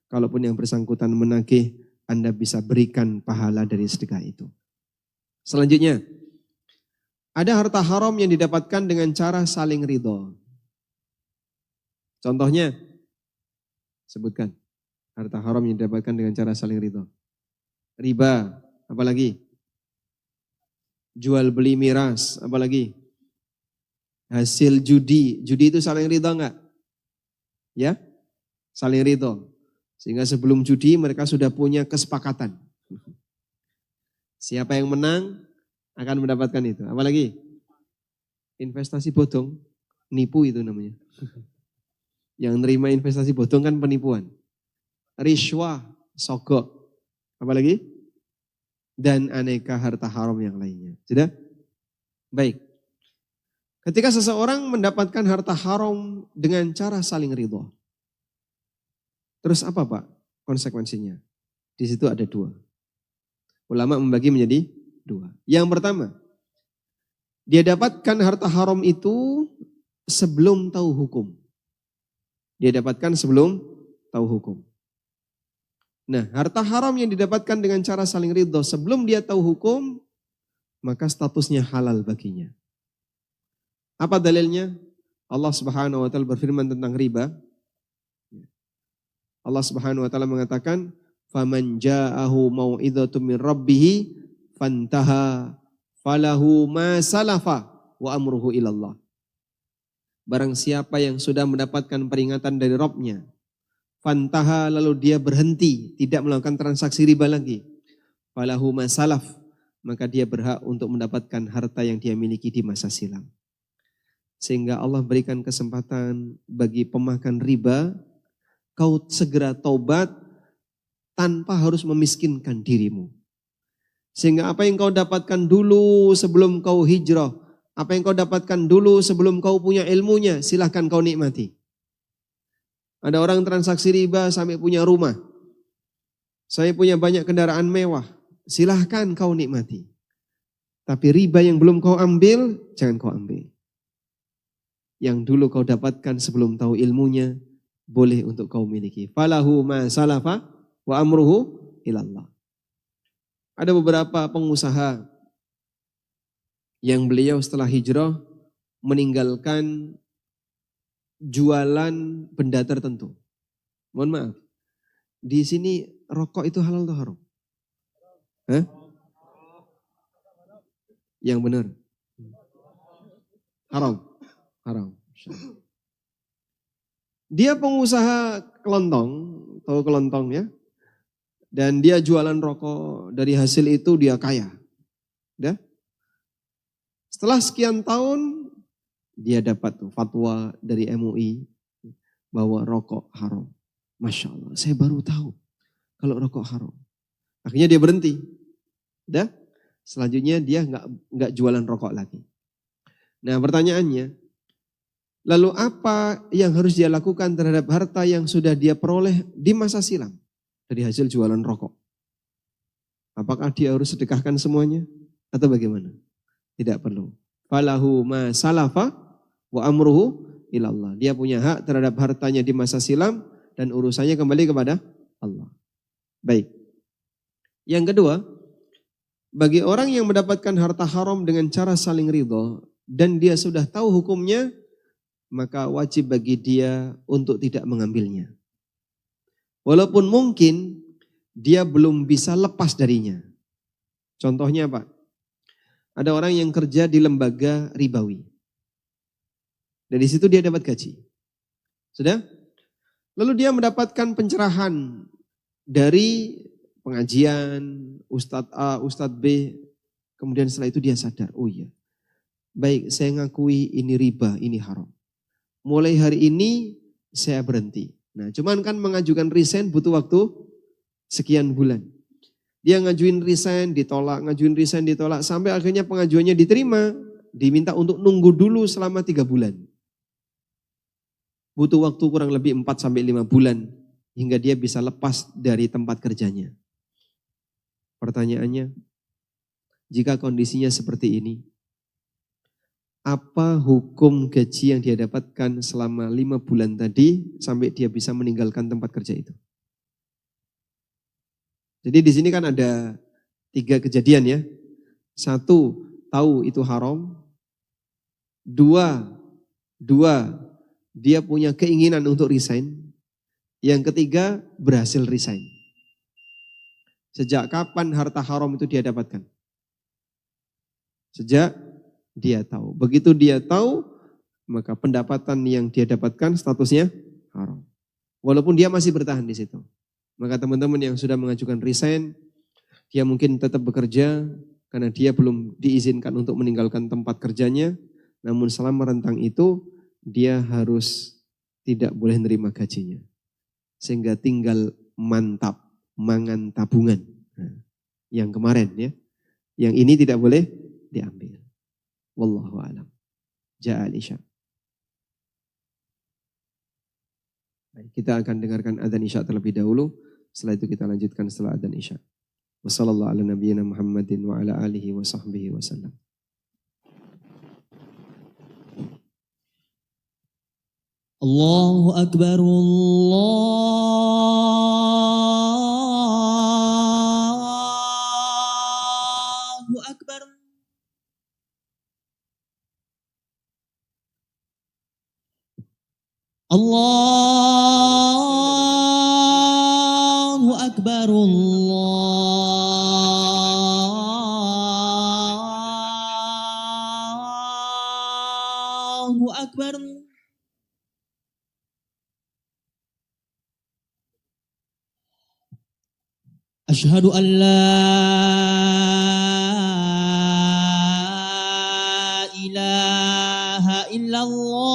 kalaupun yang bersangkutan menagih, Anda bisa berikan pahala dari sedekah itu. Selanjutnya, ada harta haram yang didapatkan dengan cara saling ridho. Contohnya, sebutkan harta haram yang didapatkan dengan cara saling ridho. Riba, apalagi? Jual beli miras, apalagi? Hasil judi. Judi itu saling ridho enggak? Ya, saling ridho. Sehingga sebelum judi mereka sudah punya kesepakatan. Siapa yang menang akan mendapatkan itu. Apalagi? Investasi bodong, nipu itu namanya. Yang nerima investasi bodong kan penipuan. Rishwah, sogok, apalagi? Dan aneka harta haram yang lainnya. Sudah? Baik. Ketika seseorang mendapatkan harta haram dengan cara saling ridho. Terus apa Pak konsekuensinya? Di situ ada 2. Ulama membagi menjadi 2. Yang pertama, dia dapatkan harta haram itu sebelum tahu hukum. Dia dapatkan sebelum tahu hukum. Nah, harta haram yang didapatkan dengan cara saling ridho sebelum dia tahu hukum, maka statusnya halal baginya. Apa dalilnya? Allah Subhanahu wa taala berfirman tentang riba. Allah Subhanahu wa taala mengatakan, "Faman ja'ahu mau'izatun min rabbih fantaha falahu ma salafa wa amruhu ilallah." Barang siapa yang sudah mendapatkan peringatan dari Rabb-nya, fantaha lalu dia berhenti, tidak melakukan transaksi riba lagi, falahu ma salaf, maka dia berhak untuk mendapatkan harta yang dia miliki di masa silam. Sehingga Allah berikan kesempatan bagi pemakan riba, kau segera taubat, tanpa harus memiskinkan dirimu. Sehingga apa yang kau dapatkan dulu sebelum kau hijrah, apa yang kau dapatkan dulu sebelum kau punya ilmunya, silahkan kau nikmati. Ada orang transaksi riba sampai punya rumah. Saya punya banyak kendaraan mewah, silahkan kau nikmati. Tapi riba yang belum kau ambil, jangan kau ambil. Yang dulu kau dapatkan sebelum tahu ilmunya, boleh untuk kau miliki. Falahu ma salafa wa amruhu ilallah. Ada beberapa pengusaha yang beliau setelah hijrah meninggalkan jualan benda tertentu. Mohon maaf, di sini rokok itu halal atau haram? Hah? Yang benar. Haram. Haram. Dia pengusaha kelontong, tahu kelontong ya? Dan dia jualan rokok, dari hasil itu dia kaya. Ya? Setelah sekian tahun, dia dapat fatwa dari MUI bahwa rokok haram. Masya Allah, saya baru tahu kalau rokok haram. Akhirnya dia berhenti. Ya? Selanjutnya dia nggak jualan rokok lagi. Nah pertanyaannya, lalu apa yang harus dia lakukan terhadap harta yang sudah dia peroleh di masa silam? Dari hasil jualan rokok. Apakah dia harus sedekahkan semuanya? Atau bagaimana? Tidak perlu. Falahu ma salafa wa amruhu ilallah. Dia punya hak terhadap hartanya di masa silam dan urusannya kembali kepada Allah. Baik. Yang kedua, bagi orang yang mendapatkan harta haram dengan cara saling ridho dan dia sudah tahu hukumnya, maka wajib bagi dia untuk tidak mengambilnya. Walaupun mungkin dia belum bisa lepas darinya. Contohnya apa? Ada orang yang kerja di lembaga ribawi. Dari situ dia dapat gaji. Sudah? Lalu dia mendapatkan pencerahan dari pengajian, Ustadz A, Ustadz B. Kemudian setelah itu dia sadar, oh iya. Baik, saya ngakui ini riba, ini haram. Mulai hari ini saya berhenti. Nah, cuman kan mengajukan resign butuh waktu sekian bulan. Dia ngajuin resign, ditolak, ngajuin resign, ditolak. Sampai akhirnya pengajuannya diterima, diminta untuk nunggu dulu selama 3 bulan. Butuh waktu kurang lebih 4-5 bulan. Hingga dia bisa lepas dari tempat kerjanya. Pertanyaannya, jika kondisinya seperti ini, apa hukum gaji yang dia dapatkan selama 5 bulan tadi sampai dia bisa meninggalkan tempat kerja itu? Jadi di sini kan ada 3 kejadian ya. 1, tahu itu haram. 2, dia punya keinginan untuk resign. Yang ketiga, berhasil resign. Sejak kapan harta haram itu dia dapatkan? Sejak dia tahu. Begitu dia tahu, maka pendapatan yang dia dapatkan statusnya haram. Walaupun dia masih bertahan di situ. Maka teman-teman yang sudah mengajukan resign, dia mungkin tetap bekerja karena dia belum diizinkan untuk meninggalkan tempat kerjanya. Namun selama rentang itu, dia harus tidak boleh menerima gajinya. Sehingga tinggal mantap, mangan tabungan. Nah, yang kemarin ya, yang ini tidak boleh diambil. Wallahu a'lam. Ja'al isya. Kita akan dengarkan adzan isya terlebih dahulu. Setelah itu kita lanjutkan setelah adzan isya. Wassallallahu ala nabiyyina Muhammadin wa ala alihi wa sahbihi wa sallam. Allahu Akbar, Allahu Akbar. Allahu Akbar, Allahu Akbar. Asyhadu an la ilaha illallah.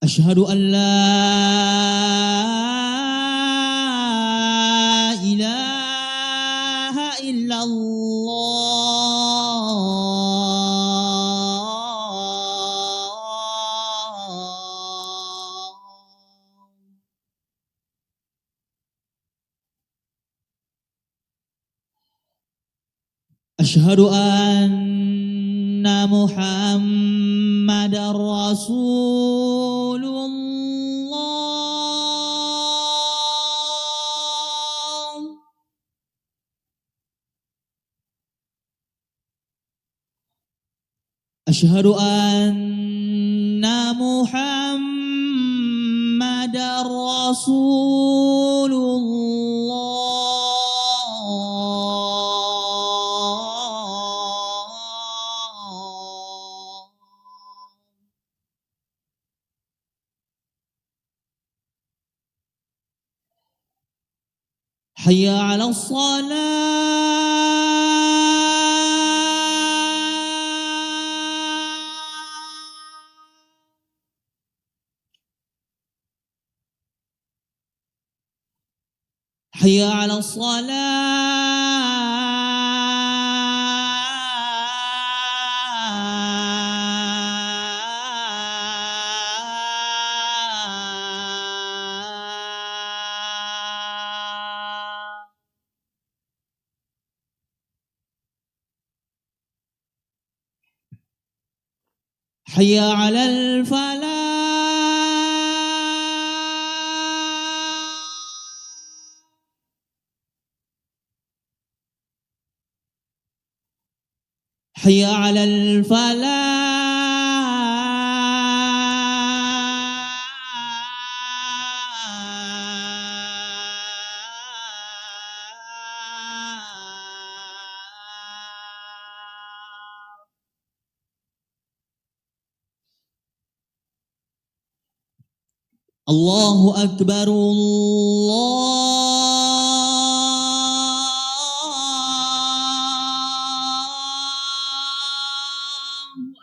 أشهد أن لا إله إلا الله. أشهد أن محمد رسول الله. أشهد أن محمد رسول الله. حي على الصلاة. حي على الصلاة. حي على الفلاح. حي على الفلاح. الله أكبر الله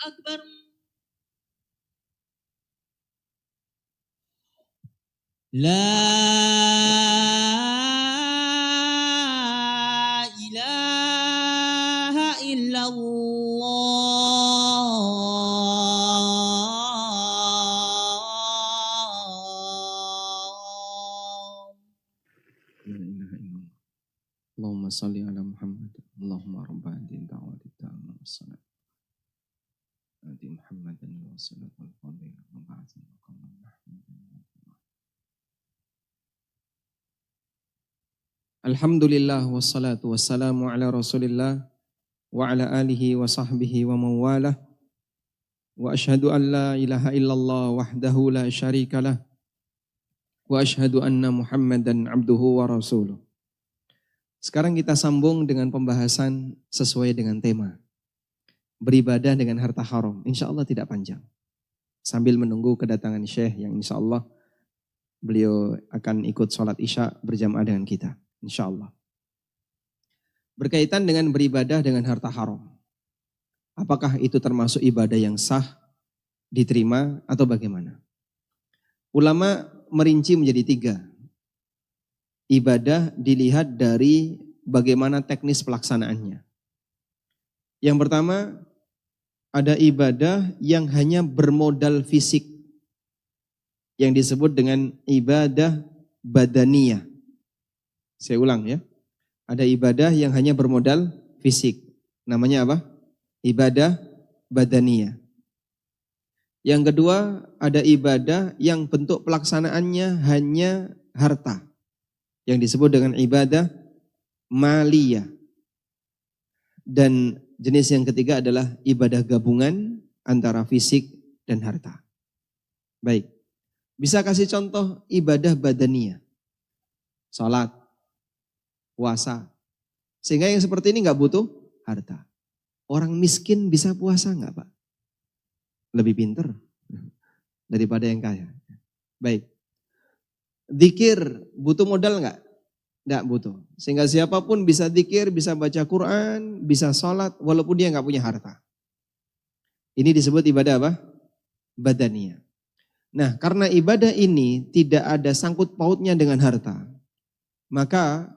أكبر. لا إله إلا الله. La ilaha illallah. Allahumma salli ala Muhammad. Allahumma rabba hadhihi da'wati tammah wassalam. Ati Muhammadan wa sallallahu alaihi wa ba'athu maqaman mahmudan. Alhamdulillah wassalatu wassalamu ala Rasulillah wa ala alihi wa sahbihi wa mawalah. Wa ashhadu an la ilaha illallah wahdahu la syarikalah. Wa ashhadu anna Muhammadan abduhu wa rasuluh. Sekarang kita sambung dengan pembahasan sesuai dengan tema. Beribadah dengan harta haram. Insya Allah tidak panjang. Sambil menunggu kedatangan Syekh yang insya Allah beliau akan ikut sholat isya berjamaah dengan kita. Insya Allah. Berkaitan dengan beribadah dengan harta haram. Apakah itu termasuk ibadah yang sah, diterima atau bagaimana? Ulama merinci menjadi 3. Ibadah dilihat dari bagaimana teknis pelaksanaannya. Yang pertama, ada ibadah yang hanya bermodal fisik. Yang disebut dengan ibadah badaniyah. Saya ulang ya. Ada ibadah yang hanya bermodal fisik. Namanya apa? Ibadah badaniyah. Yang kedua, ada ibadah yang bentuk pelaksanaannya hanya harta. Yang disebut dengan ibadah maliyah. Dan jenis yang ketiga adalah ibadah gabungan antara fisik dan harta. Baik. Bisa kasih contoh ibadah badaniyah. Salat, puasa. Sehingga yang seperti ini nggak butuh harta. Orang miskin bisa puasa nggak Pak? Lebih pinter daripada yang kaya. Baik. Dzikir butuh modal nggak? Nggak butuh. Sehingga siapapun bisa dzikir, bisa baca Quran, bisa sholat, walaupun dia nggak punya harta. Ini disebut ibadah apa? Badaniyah. Nah, karena ibadah ini tidak ada sangkut pautnya dengan harta, maka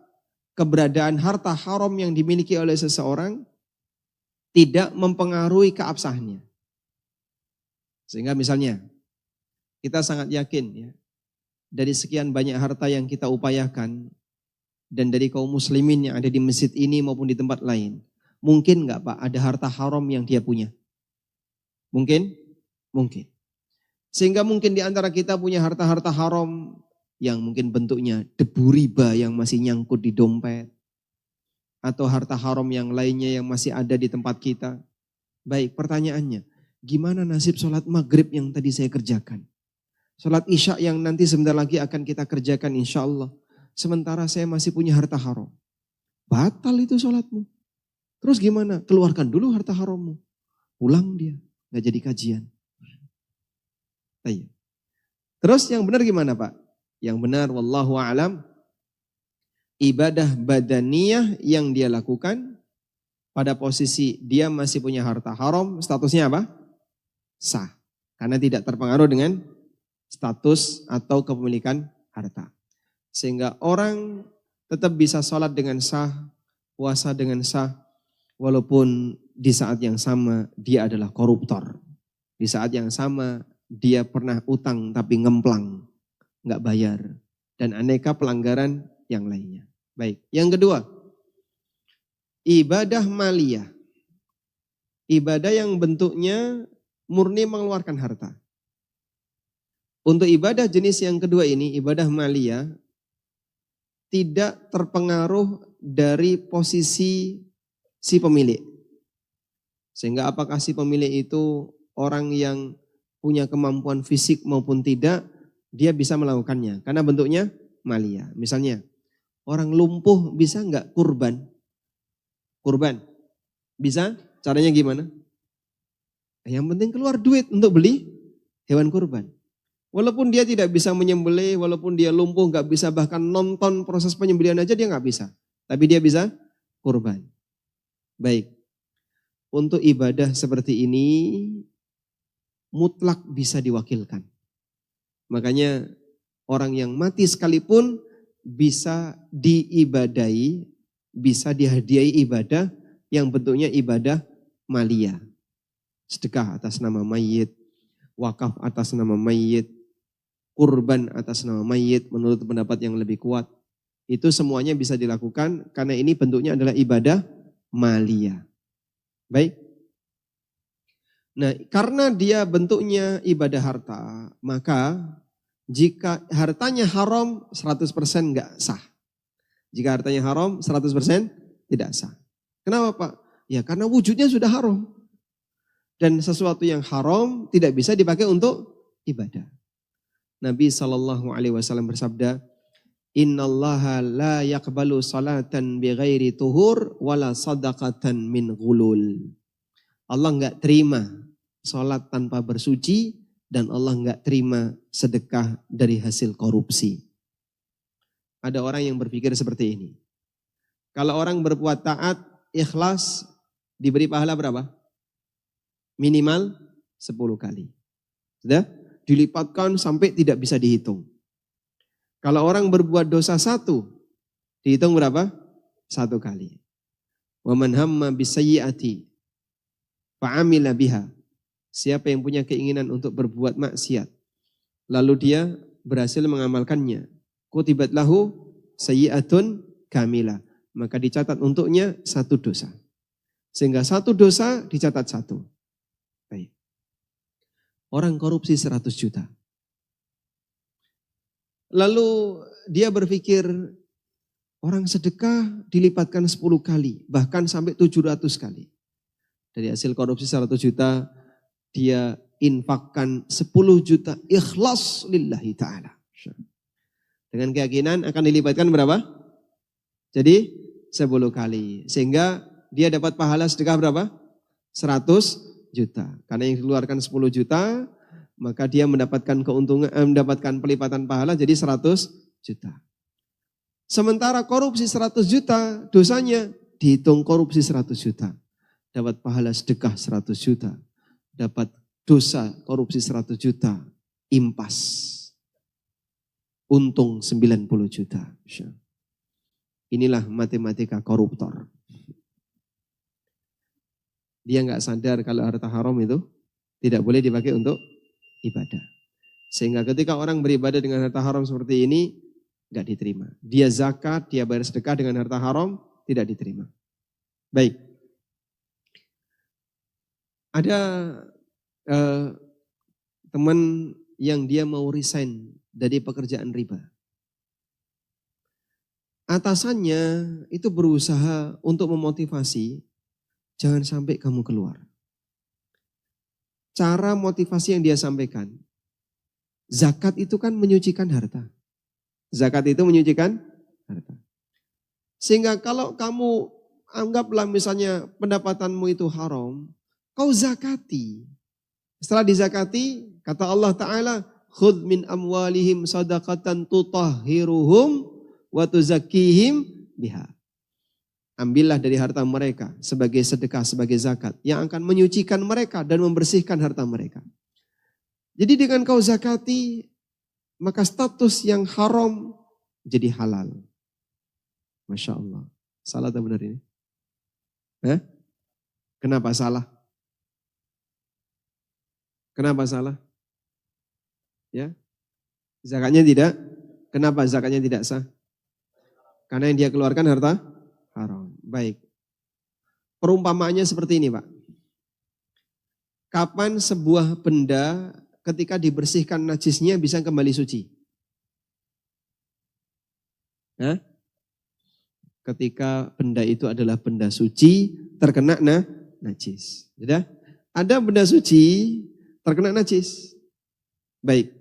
keberadaan harta haram yang dimiliki oleh seseorang tidak mempengaruhi keabsahannya. Sehingga misalnya, kita sangat yakin ya, dari sekian banyak harta yang kita upayakan, dan dari kaum muslimin yang ada di masjid ini maupun di tempat lain, mungkin nggak Pak ada harta haram yang dia punya? Mungkin? Mungkin. Sehingga mungkin di antara kita punya harta-harta haram yang mungkin bentuknya debu riba yang masih nyangkut di dompet. Atau harta haram yang lainnya yang masih ada di tempat kita. Baik, pertanyaannya, gimana nasib sholat maghrib yang tadi saya kerjakan? Sholat isya yang nanti sebentar lagi akan kita kerjakan insya Allah. Sementara saya masih punya harta haram. Batal itu sholatmu. Terus gimana? Keluarkan dulu harta harammu. Pulang dia, gak jadi kajian. Terus yang benar gimana Pak? Yang benar wallahu a'lam, ibadah badaniyah yang dia lakukan pada posisi dia masih punya harta haram, statusnya apa? Sah. Karena tidak terpengaruh dengan status atau kepemilikan harta. Sehingga orang tetap bisa sholat dengan sah, puasa dengan sah, walaupun di saat yang sama dia adalah koruptor. Di saat yang sama dia pernah utang tapi ngemplang, nggak bayar. Dan aneka pelanggaran yang lainnya. Baik, yang kedua, ibadah maliyah. Ibadah yang bentuknya murni mengeluarkan harta. Untuk ibadah jenis yang kedua ini, ibadah maliyah, tidak terpengaruh dari posisi si pemilik. Sehingga apakah si pemilik itu orang yang punya kemampuan fisik maupun tidak, dia bisa melakukannya. Karena bentuknya maliyah. Misalnya, orang lumpuh bisa nggak kurban? Kurban? Bisa? Caranya gimana? Yang penting keluar duit untuk beli hewan kurban. Walaupun dia tidak bisa menyembelih, walaupun dia lumpuh, nggak bisa bahkan nonton proses penyembelihan aja dia nggak bisa. Tapi dia bisa kurban. Baik. Untuk ibadah seperti ini, mutlak bisa diwakilkan. Makanya orang yang mati sekalipun bisa diibadahi, bisa dihadiahi ibadah yang bentuknya ibadah maliyah. Sedekah atas nama mayit, wakaf atas nama mayit, kurban atas nama mayit menurut pendapat yang lebih kuat. Itu semuanya bisa dilakukan karena ini bentuknya adalah ibadah maliyah. Baik. Nah, karena dia bentuknya ibadah harta, maka jika hartanya haram 100% enggak sah. Jika hartanya haram 100% tidak sah. Kenapa Pak? Ya karena wujudnya sudah haram. Dan sesuatu yang haram tidak bisa dipakai untuk ibadah. Nabi SAW bersabda, Innallaha la yaqbalu salatan bighairi tuhur wala sadaqatan min ghulul. Allah enggak terima sholat tanpa bersuci dan Allah enggak terima sedekah dari hasil korupsi. Ada orang yang berpikir seperti ini. Kalau orang berbuat taat, ikhlas, diberi pahala berapa? Minimal 10 kali. Sudah? Dilipatkan sampai tidak bisa dihitung. Kalau orang berbuat dosa 1, dihitung berapa? 1 kali. Wa man hamma bisayyi'ati fa'amila biha. Siapa yang punya keinginan untuk berbuat maksiat, lalu dia berhasil mengamalkannya, kutibat lahu sayyi'atun kamilah. Maka dicatat untuknya 1 dosa. Sehingga 1 dosa dicatat 1. Baik. Orang korupsi 100 juta. Lalu dia berpikir, orang sedekah dilipatkan 10 kali, bahkan sampai 700 kali. Dari hasil korupsi 100 juta, dia infakkan 10 juta ikhlas lillahi ta'ala. Dengan keyakinan akan dilipatkan berapa? Jadi 10 kali. Sehingga dia dapat pahala sedekah berapa? 100 juta. Karena yang dikeluarkan 10 juta, maka dia mendapatkan keuntungan, mendapatkan pelipatan pahala jadi 100 juta. Sementara korupsi 100 juta, dosanya dihitung korupsi 100 juta. Dapat pahala sedekah 100 juta. Dapat dosa korupsi 100 juta. impas. Untung 90 juta. Inilah matematika koruptor. Dia nggak sadar kalau harta haram itu tidak boleh dipakai untuk ibadah. Sehingga ketika orang beribadah dengan harta haram seperti ini, nggak diterima. Dia zakat, dia bayar sedekah dengan harta haram, tidak diterima. Baik. Ada teman yang dia mau resign dari pekerjaan riba. Atasannya itu berusaha untuk memotivasi, jangan sampai kamu keluar. Cara motivasi yang dia sampaikan, zakat itu kan menyucikan harta. Zakat itu menyucikan harta. Sehingga kalau kamu anggaplah misalnya pendapatanmu itu haram, kau zakati. Setelah dizakati, kata Allah Ta'ala, khudh min amwalihim sadaqatan tutahhiruhum wa tuzakkihim biha. Ambillah dari harta mereka sebagai sedekah, sebagai zakat yang akan menyucikan mereka dan membersihkan harta mereka. Jadi dengan kau zakati, maka status yang haram jadi halal. Masya Allah. Salah atau benar ini? Kenapa salah? Kenapa salah? Ya, zakatnya tidak. Kenapa zakatnya tidak sah? Karena yang dia keluarkan harta haram. Baik. Perumpamaannya seperti ini, Pak. Kapan sebuah benda ketika dibersihkan najisnya bisa kembali suci? Ketika benda itu adalah benda suci, terkena najis. Sudah? Ada benda suci, terkena najis. Baik.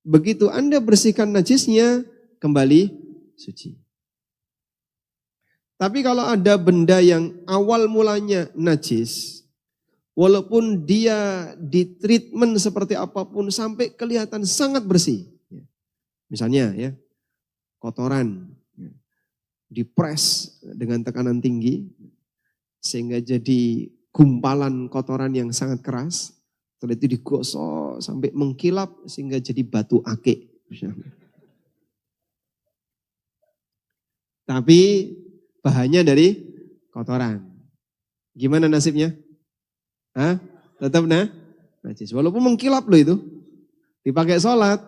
Begitu Anda bersihkan najisnya, kembali suci. Tapi kalau ada benda yang awal mulanya najis, walaupun dia ditreatment seperti apapun sampai kelihatan sangat bersih. Misalnya ya, kotoran dipres dengan tekanan tinggi sehingga jadi gumpalan kotoran yang sangat keras. Setelah itu digosok sampai mengkilap sehingga jadi batu akik. Tapi bahannya dari kotoran. Gimana nasibnya? Tetap najis. Walaupun mengkilap loh itu. Dipakai sholat,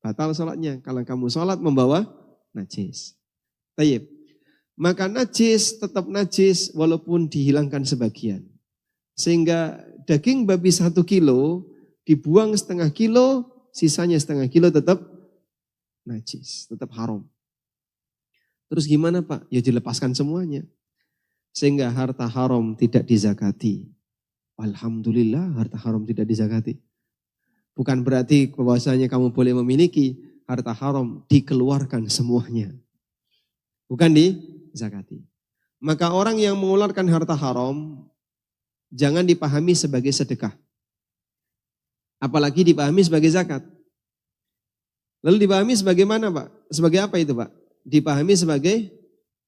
batal sholatnya. Kalau kamu sholat membawa najis. Tayyib. Maka najis tetap najis walaupun dihilangkan sebagian. Sehingga daging babi 1 kilo dibuang setengah kilo, sisanya setengah kilo tetap najis, tetap haram. Terus gimana Pak? Ya dilepaskan semuanya. Sehingga harta haram tidak dizakati. Alhamdulillah harta haram tidak dizakati. Bukan berarti bahwasanya kamu boleh memiliki harta haram, dikeluarkan semuanya. Bukan dizakati. Maka orang yang mengeluarkan harta haram, jangan dipahami sebagai sedekah. Apalagi dipahami sebagai zakat. Lalu dipahami sebagai mana Pak? Sebagai apa itu Pak? Dipahami sebagai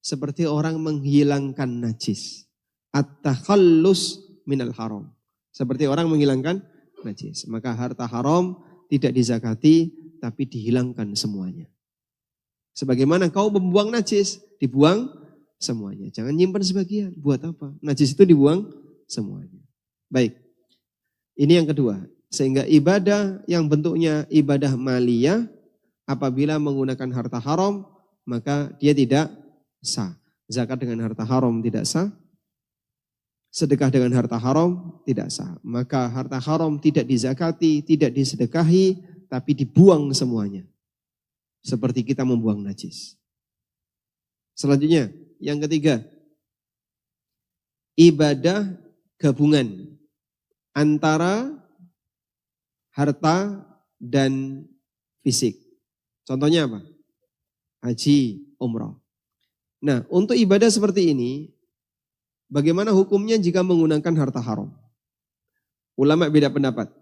seperti orang menghilangkan najis. At-takhallus minal haram. Seperti orang menghilangkan najis. Maka harta haram tidak dizakati tapi dihilangkan semuanya. Sebagaimana kau membuang najis, dibuang semuanya. Jangan nyimpan sebagian. Buat apa? Najis itu dibuang semuanya. Baik. Ini yang kedua. Sehingga ibadah yang bentuknya ibadah maliyah, apabila menggunakan harta haram, maka dia tidak sah. Zakat dengan harta haram tidak sah. Sedekah dengan harta haram tidak sah. Maka harta haram tidak dizakati, tidak disedekahi, tapi dibuang semuanya. Seperti kita membuang najis. Selanjutnya, yang ketiga. Ibadah gabungan antara harta dan fisik. Contohnya apa? Haji, umrah. Nah, untuk ibadah seperti ini, bagaimana hukumnya jika menggunakan harta haram? Ulama beda pendapat.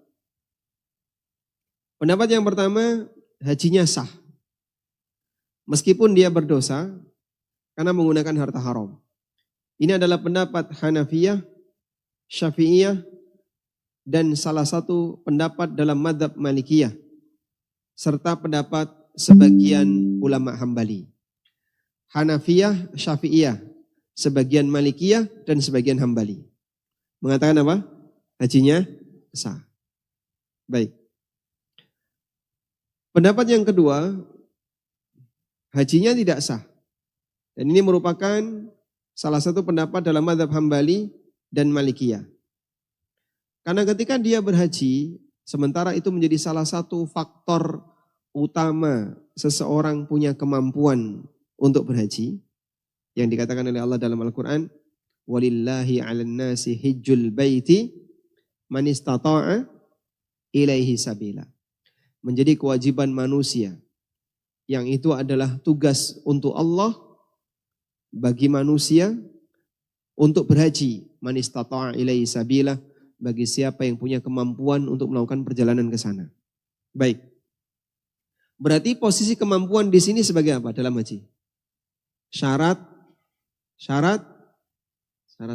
Pendapat yang pertama, hajinya sah. Meskipun dia berdosa karena menggunakan harta haram. Ini adalah pendapat Hanafiyah, Syafi'iyah, dan salah satu pendapat dalam mazhab Malikiyah. serta pendapat sebagian ulama Hambali. Hanafiyah, Syafi'iyah, sebagian Malikiyah dan sebagian Hambali. Mengatakan apa? Hajinya sah. Baik. Pendapat yang kedua, hajinya tidak sah. Dan ini merupakan salah satu pendapat dalam mazhab Hambali dan Malikiyah. Karena ketika dia berhaji, sementara itu menjadi salah satu faktor utama seseorang punya kemampuan untuk berhaji, yang dikatakan oleh Allah dalam Al-Quran, walillahi 'alan nasi hijjul baiti man istata'a ilaihi sabila. Menjadi kewajiban manusia, yang itu adalah tugas untuk Allah bagi manusia untuk berhaji, man istata'a ilaihi sabila, bagi siapa yang punya kemampuan untuk melakukan perjalanan ke sana. Baik. Berarti posisi kemampuan di sini sebagai apa dalam haji? Syarat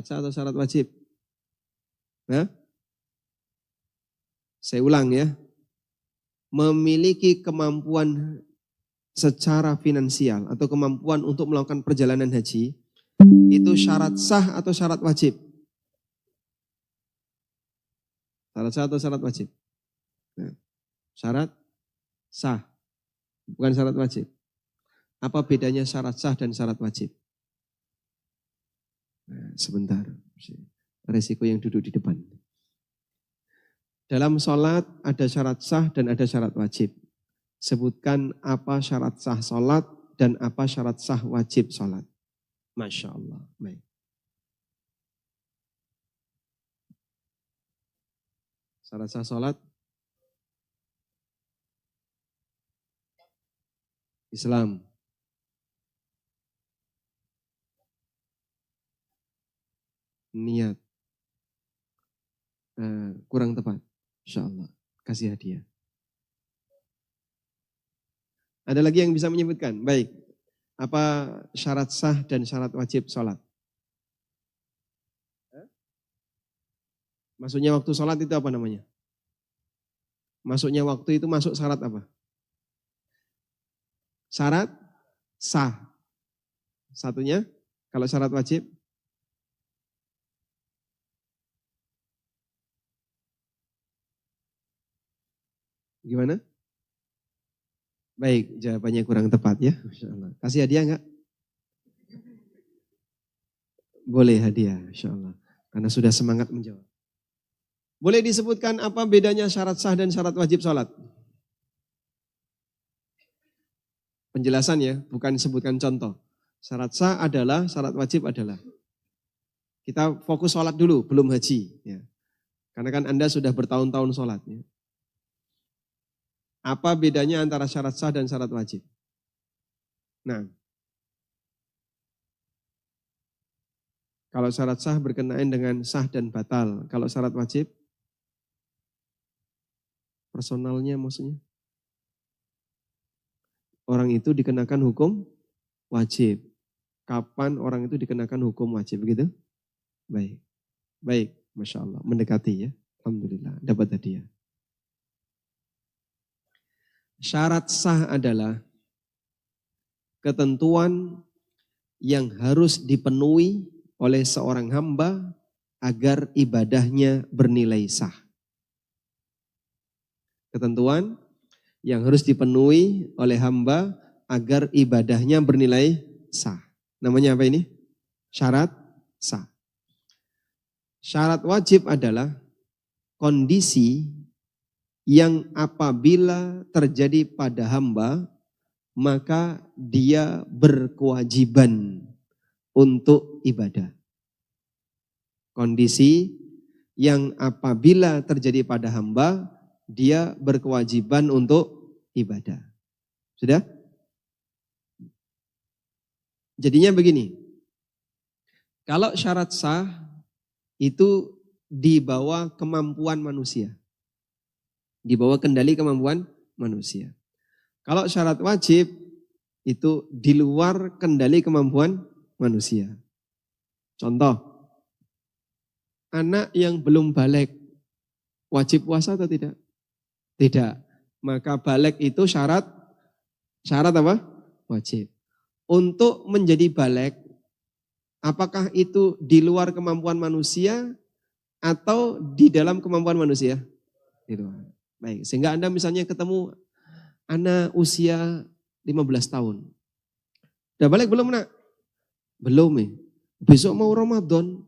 sah atau syarat wajib? Nah, saya ulang ya. Memiliki kemampuan secara finansial atau kemampuan untuk melakukan perjalanan haji, itu syarat sah atau syarat wajib? Syarat sah atau syarat wajib? Nah, syarat sah, bukan syarat wajib. Apa bedanya syarat sah dan syarat wajib? Nah, sebentar, resiko yang duduk di depan. Dalam sholat ada syarat sah dan ada syarat wajib. Sebutkan apa syarat sah sholat dan apa syarat sah wajib sholat. Masya Allah. Baik. Syarat sah sholat. Islam. Niat. Kurang tepat. Insya Allah. Kasih hadiah. Ada lagi yang bisa menyebutkan? Baik. Apa syarat sah dan syarat wajib sholat? Maksudnya waktu sholat itu apa namanya? Masuknya waktu itu masuk syarat apa? Syarat sah. Satunya, kalau syarat wajib? Gimana? Baik, jawabannya kurang tepat ya. Masya Allah. Kasih hadiah enggak? Boleh hadiah, Insya Allah. Karena sudah semangat menjawab. Boleh disebutkan apa bedanya syarat sah dan syarat wajib sholat? Penjelasan ya, bukan sebutkan contoh. Syarat sah adalah, syarat wajib adalah. Kita fokus sholat dulu, belum haji. Ya. Karena kan Anda sudah bertahun-tahun sholat. Ya. Apa bedanya antara syarat sah dan syarat wajib? Nah, kalau syarat sah berkenaan dengan sah dan batal. Kalau syarat wajib, personalnya maksudnya. Orang itu dikenakan hukum wajib. Kapan orang itu dikenakan hukum wajib, begitu? Baik, baik, Masya Allah, mendekati ya. Alhamdulillah, dapat hadiah. Syarat sah adalah ketentuan yang harus dipenuhi oleh seorang hamba agar ibadahnya bernilai sah. Ketentuan yang harus dipenuhi oleh hamba agar ibadahnya bernilai sah. Namanya apa ini? Syarat sah. Syarat wajib adalah kondisi yang apabila terjadi pada hamba, maka dia berkewajiban untuk ibadah. Kondisi yang apabila terjadi pada hamba, dia berkewajiban untuk ibadah. Sudah? Jadinya begini, kalau syarat sah itu di bawah kemampuan manusia. Di bawah kendali kemampuan manusia. Kalau syarat wajib itu di luar kendali kemampuan manusia. Contoh, anak yang belum balik wajib puasa atau tidak? Tidak. Maka balik itu syarat apa? Wajib. Untuk menjadi balik, apakah itu di luar kemampuan manusia atau di dalam kemampuan manusia? Di luar. Baik, sehingga Anda misalnya ketemu anak usia 15 tahun. Udah balik belum nak? Belum ya. Besok mau Ramadan,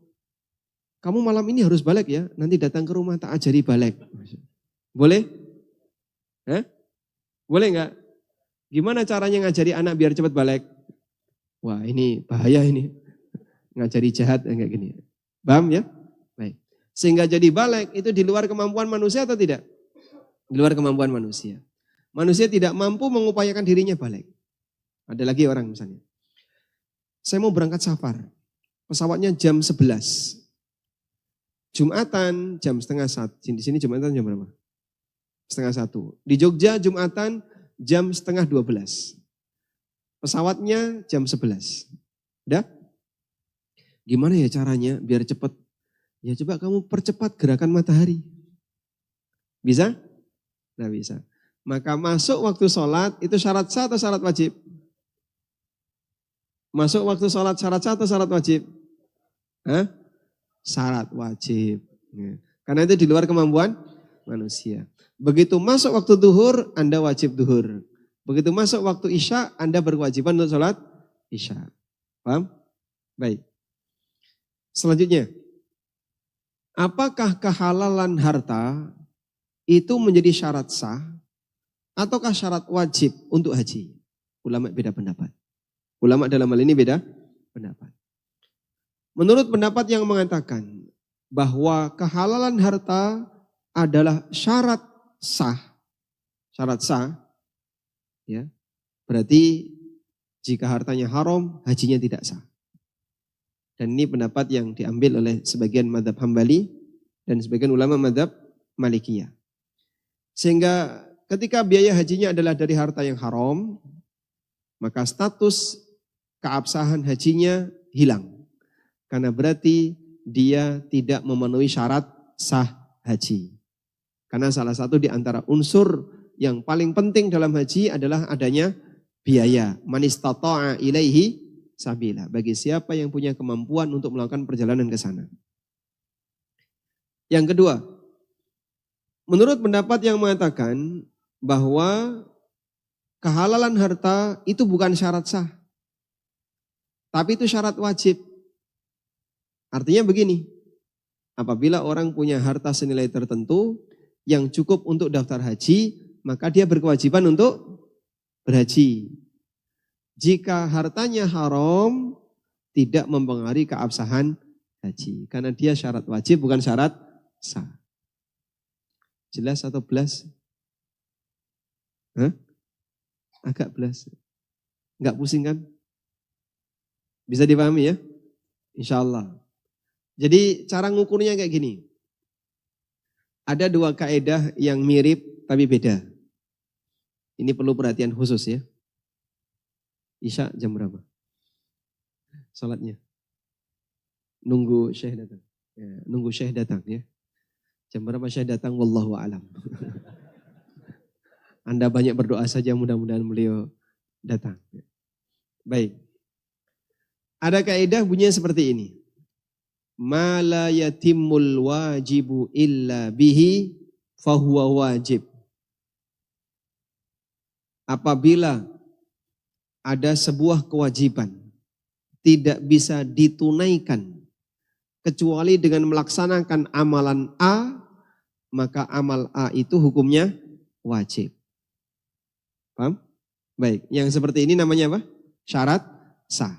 kamu malam ini harus balik ya. Nanti datang ke rumah tak ajari balik. Boleh? Boleh nggak? Gimana caranya ngajari anak biar cepat balik? Wah ini bahaya ini. Ngajari jahat kayak gini. Paham ya? Baik. Sehingga jadi balik itu di luar kemampuan manusia atau tidak? Di luar kemampuan manusia. Manusia tidak mampu mengupayakan dirinya balik. Ada lagi orang misalnya. Saya mau berangkat safar. Pesawatnya jam 11. Jumatan jam setengah 1. Di sini Jumatan jam berapa? Setengah 1. Di Jogja Jumatan jam setengah 12. Pesawatnya jam 11. Udah? Gimana ya caranya biar cepat? Ya coba kamu percepat gerakan matahari. Bisa? Nah bisa. Maka masuk waktu sholat itu syarat sah atau syarat wajib? Masuk waktu sholat syarat sah atau syarat wajib? Syarat wajib. Karena itu di luar kemampuan manusia. Begitu masuk waktu duhur, Anda wajib duhur. Begitu masuk waktu isya, Anda berkewajiban untuk sholat isya. Paham? Baik. Selanjutnya, apakah kehalalan harta itu menjadi syarat sah ataukah syarat wajib untuk haji? Ulama beda pendapat. Ulama dalam hal ini beda pendapat. Menurut pendapat yang mengatakan bahwa kehalalan harta adalah syarat sah, ya, berarti jika hartanya haram, hajinya tidak sah. Dan ini pendapat yang diambil oleh sebagian mazhab Hambali dan sebagian ulama mazhab Malikiyah. Sehingga ketika biaya hajinya adalah dari harta yang haram, maka status keabsahan hajinya hilang. Karena berarti dia tidak memenuhi syarat sah haji. Karena salah satu di antara unsur yang paling penting dalam haji adalah adanya biaya. Man istata'a ilaihi sabila. Bagi siapa yang punya kemampuan untuk melakukan perjalanan ke sana. Yang kedua, menurut pendapat yang mengatakan bahwa kehalalan harta itu bukan syarat sah. Tapi itu syarat wajib. Artinya begini, apabila orang punya harta senilai tertentu yang cukup untuk daftar haji, maka dia berkewajiban untuk berhaji. Jika hartanya haram, tidak mempengaruhi keabsahan haji. Karena dia syarat wajib bukan syarat sah. Jelas atau belas? Agak belas. Enggak pusing kan? Bisa dipahami ya? Insya Allah. Jadi cara ngukurnya kayak gini. Ada dua kaedah yang mirip tapi beda. Ini perlu perhatian khusus ya. Isya jam berapa? Salatnya. Nunggu Syekh datang. Ya, nunggu Syekh datang ya. Jam berapa Syekh datang? Wallahu a'lam. Anda banyak berdoa saja mudah-mudahan beliau datang. Baik. Ada kaedah bunyinya seperti ini. Ma la yatimul wajibu illa bihi fahuwa wajib. Apabila ada sebuah kewajiban tidak bisa ditunaikan kecuali dengan melaksanakan amalan A, maka amal A itu hukumnya wajib. Paham? Baik, yang seperti ini namanya apa? Syarat sah.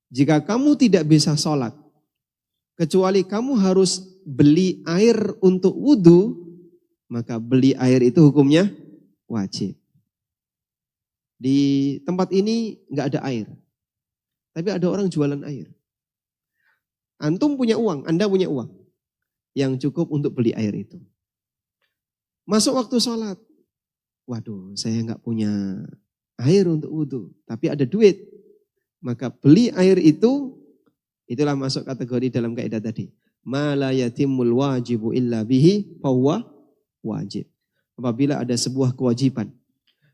Jika kamu tidak bisa sholat, kecuali kamu harus beli air untuk wudhu, maka beli air itu hukumnya wajib. Di tempat ini nggak ada air, tapi ada orang jualan air. Antum punya uang, Anda punya uang yang cukup untuk beli air itu. Masuk waktu sholat, waduh saya nggak punya air untuk wudhu, tapi ada duit. Maka beli air itu, itulah masuk kategori dalam kaidah tadi. Ma la yatimul wajibu illa bihi fahuwa wajib. apabila ada sebuah kewajiban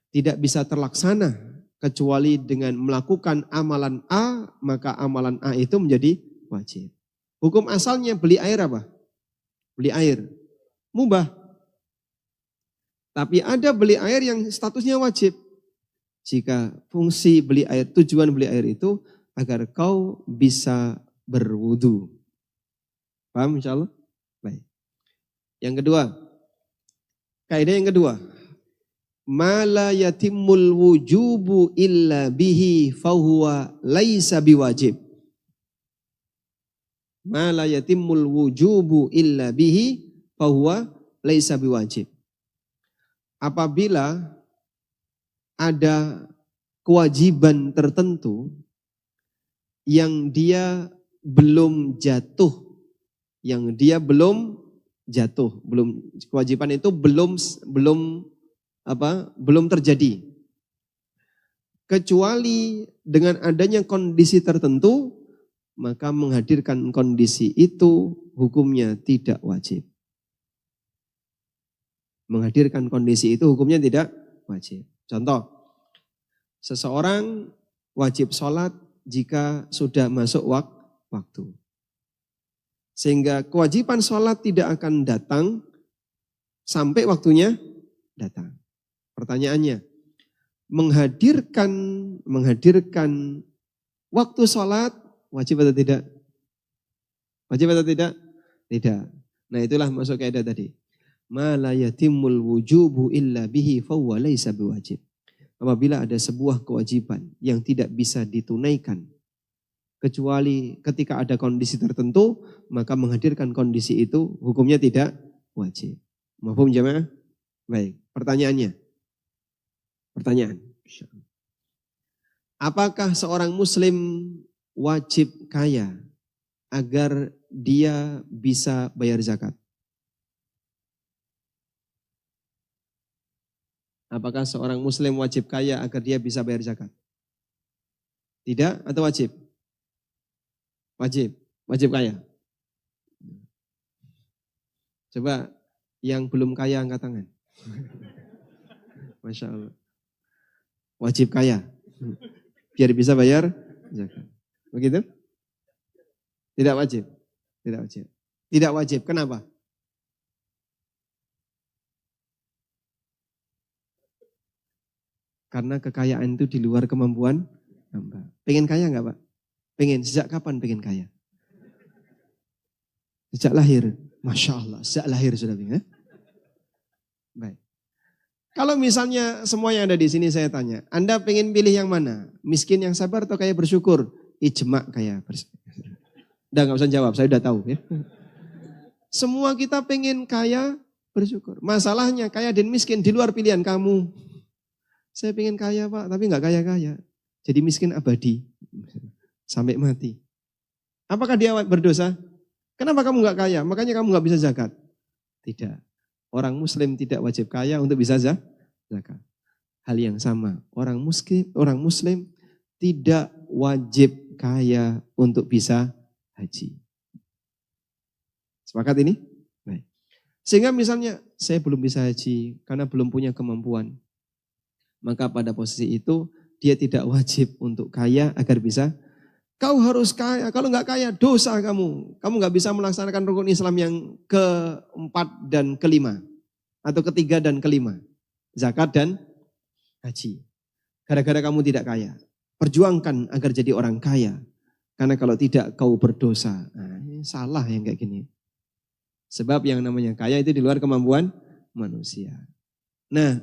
tidak bisa terlaksana kecuali dengan melakukan amalan A, maka amalan A itu menjadi wajib. Hukum asalnya beli air apa? Beli air. Mubah. Tapi ada beli air yang statusnya wajib. Jika fungsi beli air, tujuan beli air itu agar kau bisa berwudu. Paham insya Allah? Baik. Yang kedua, kaidah yang kedua. Ma la yatimmul wujubu illa bihi fahuwa laisa biwajib. Ma la yatimmul wujubu illa bihi fahuwa laisa biwajib. Apabila ada kewajiban tertentu yang dia belum jatuh, kewajiban itu belum terjadi. Kecuali dengan adanya kondisi tertentu, maka menghadirkan kondisi itu hukumnya tidak wajib. Menghadirkan kondisi itu hukumnya tidak wajib. Contoh, seseorang wajib sholat jika sudah masuk waktu. Sehingga kewajiban sholat tidak akan datang sampai waktunya datang. Pertanyaannya, menghadirkan waktu sholat wajib atau tidak? Wajib atau tidak? Tidak. Nah itulah masuk kaidah tadi. Ma la yatimul wujubu illa bihi fahuwa laisa biwajib. Apabila ada sebuah kewajiban yang tidak bisa ditunaikan kecuali ketika ada kondisi tertentu, maka menghadirkan kondisi itu hukumnya tidak wajib. Mafhum jamaah? Baik, pertanyaan. Apakah seorang muslim wajib kaya agar dia bisa bayar zakat? Apakah seorang muslim wajib kaya agar dia bisa bayar zakat? Tidak atau wajib? Wajib kaya. Coba yang belum kaya angkat tangan. Masya Allah. Wajib kaya. Biar bisa bayar zakat. Begitu? Tidak wajib. Tidak wajib. Kenapa? Karena kekayaan itu di luar kemampuan hamba. Pengen kaya enggak Pak? Pengen. Sejak kapan pengen kaya? Sejak lahir. Masya Allah. Sejak lahir sudah pengen. Baik. Kalau misalnya semua yang ada di sini saya tanya. Anda pengen pilih yang mana? Miskin yang sabar atau kaya bersyukur? Ijma kaya bersyukur. Udah gak usah jawab. Saya udah tahu ya. Semua kita pengen kaya bersyukur. Masalahnya kaya dan miskin di luar pilihan kamu. Saya pengen kaya Pak, tapi gak kaya-kaya. Jadi miskin abadi. Sampai mati. Apakah dia berdosa? Kenapa kamu gak kaya? Makanya kamu gak bisa zakat. Tidak. Orang muslim tidak wajib kaya untuk bisa zakat. Hal yang sama. Orang muslim tidak wajib kaya untuk bisa haji. Sepakat ini? Baik. Sehingga misalnya saya belum bisa haji karena belum punya kemampuan. Maka pada posisi itu dia tidak wajib untuk kaya agar bisa. Kau harus kaya, kalau nggak kaya dosa kamu. Kamu nggak bisa melaksanakan rukun Islam yang keempat dan kelima. Atau ketiga dan kelima. Zakat dan haji. Gara-gara kamu tidak kaya. Perjuangkan agar jadi orang kaya. Karena kalau tidak kau berdosa. Nah, ini salah yang kayak gini. Sebab yang namanya kaya itu di luar kemampuan manusia. Nah,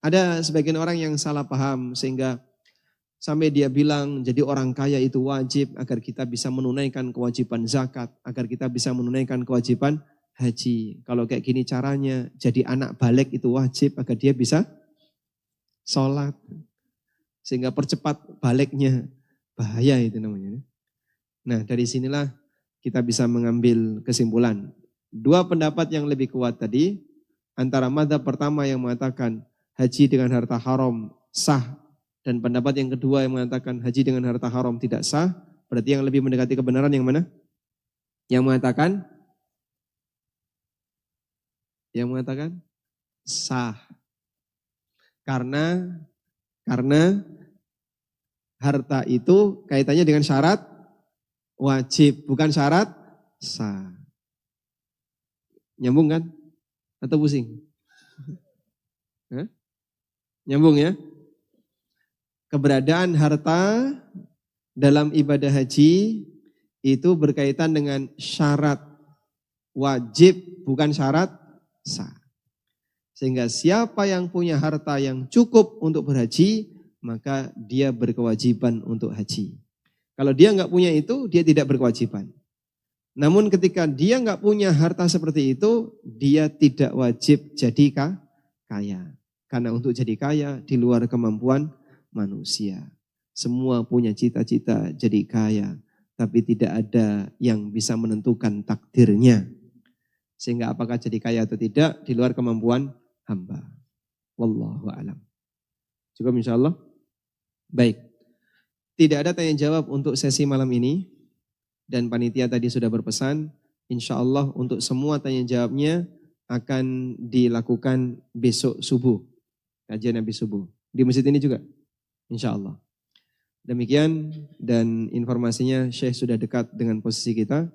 ada sebagian orang yang salah paham sehingga sampai dia bilang jadi orang kaya itu wajib agar kita bisa menunaikan kewajiban zakat, agar kita bisa menunaikan kewajiban haji. Kalau kayak gini caranya jadi anak balik itu wajib agar dia bisa sholat. Sehingga percepat baliknya, bahaya itu namanya. Nah dari sinilah kita bisa mengambil kesimpulan. Dua pendapat yang lebih kuat tadi, antara mazhab pertama yang mengatakan haji dengan harta haram sah, dan pendapat yang kedua yang mengatakan haji dengan harta haram tidak sah. Berarti yang lebih mendekati kebenaran yang mana? Yang mengatakan sah. Karena harta itu kaitannya dengan syarat wajib, bukan syarat sah. Nyambung kan? Atau pusing? Hah? Nyambung ya? Keberadaan harta dalam ibadah haji itu berkaitan dengan syarat wajib, bukan syarat sah. Sehingga siapa yang punya harta yang cukup untuk berhaji, maka dia berkewajiban untuk haji. Kalau dia nggak punya itu, dia tidak berkewajiban. Namun ketika dia nggak punya harta seperti itu, dia tidak wajib jadi kaya. Karena untuk jadi kaya di luar kemampuan manusia. Semua punya cita-cita jadi kaya, tapi tidak ada yang bisa menentukan takdirnya. Sehingga apakah jadi kaya atau tidak di luar kemampuan hamba. Wallahu a'lam. Cukup insyaallah. Baik. Tidak ada tanya jawab untuk sesi malam ini. Dan panitia tadi sudah berpesan, insyaallah untuk semua tanya jawabnya akan dilakukan besok subuh. Kajian habis subuh. Di masjid ini juga. Insyaallah. Demikian dan informasinya Syekh sudah dekat dengan posisi kita.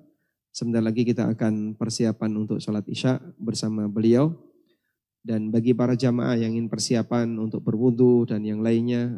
Sebentar lagi kita akan persiapan untuk sholat isya bersama beliau. Dan bagi para jamaah yang ingin persiapan untuk berwudu dan yang lainnya,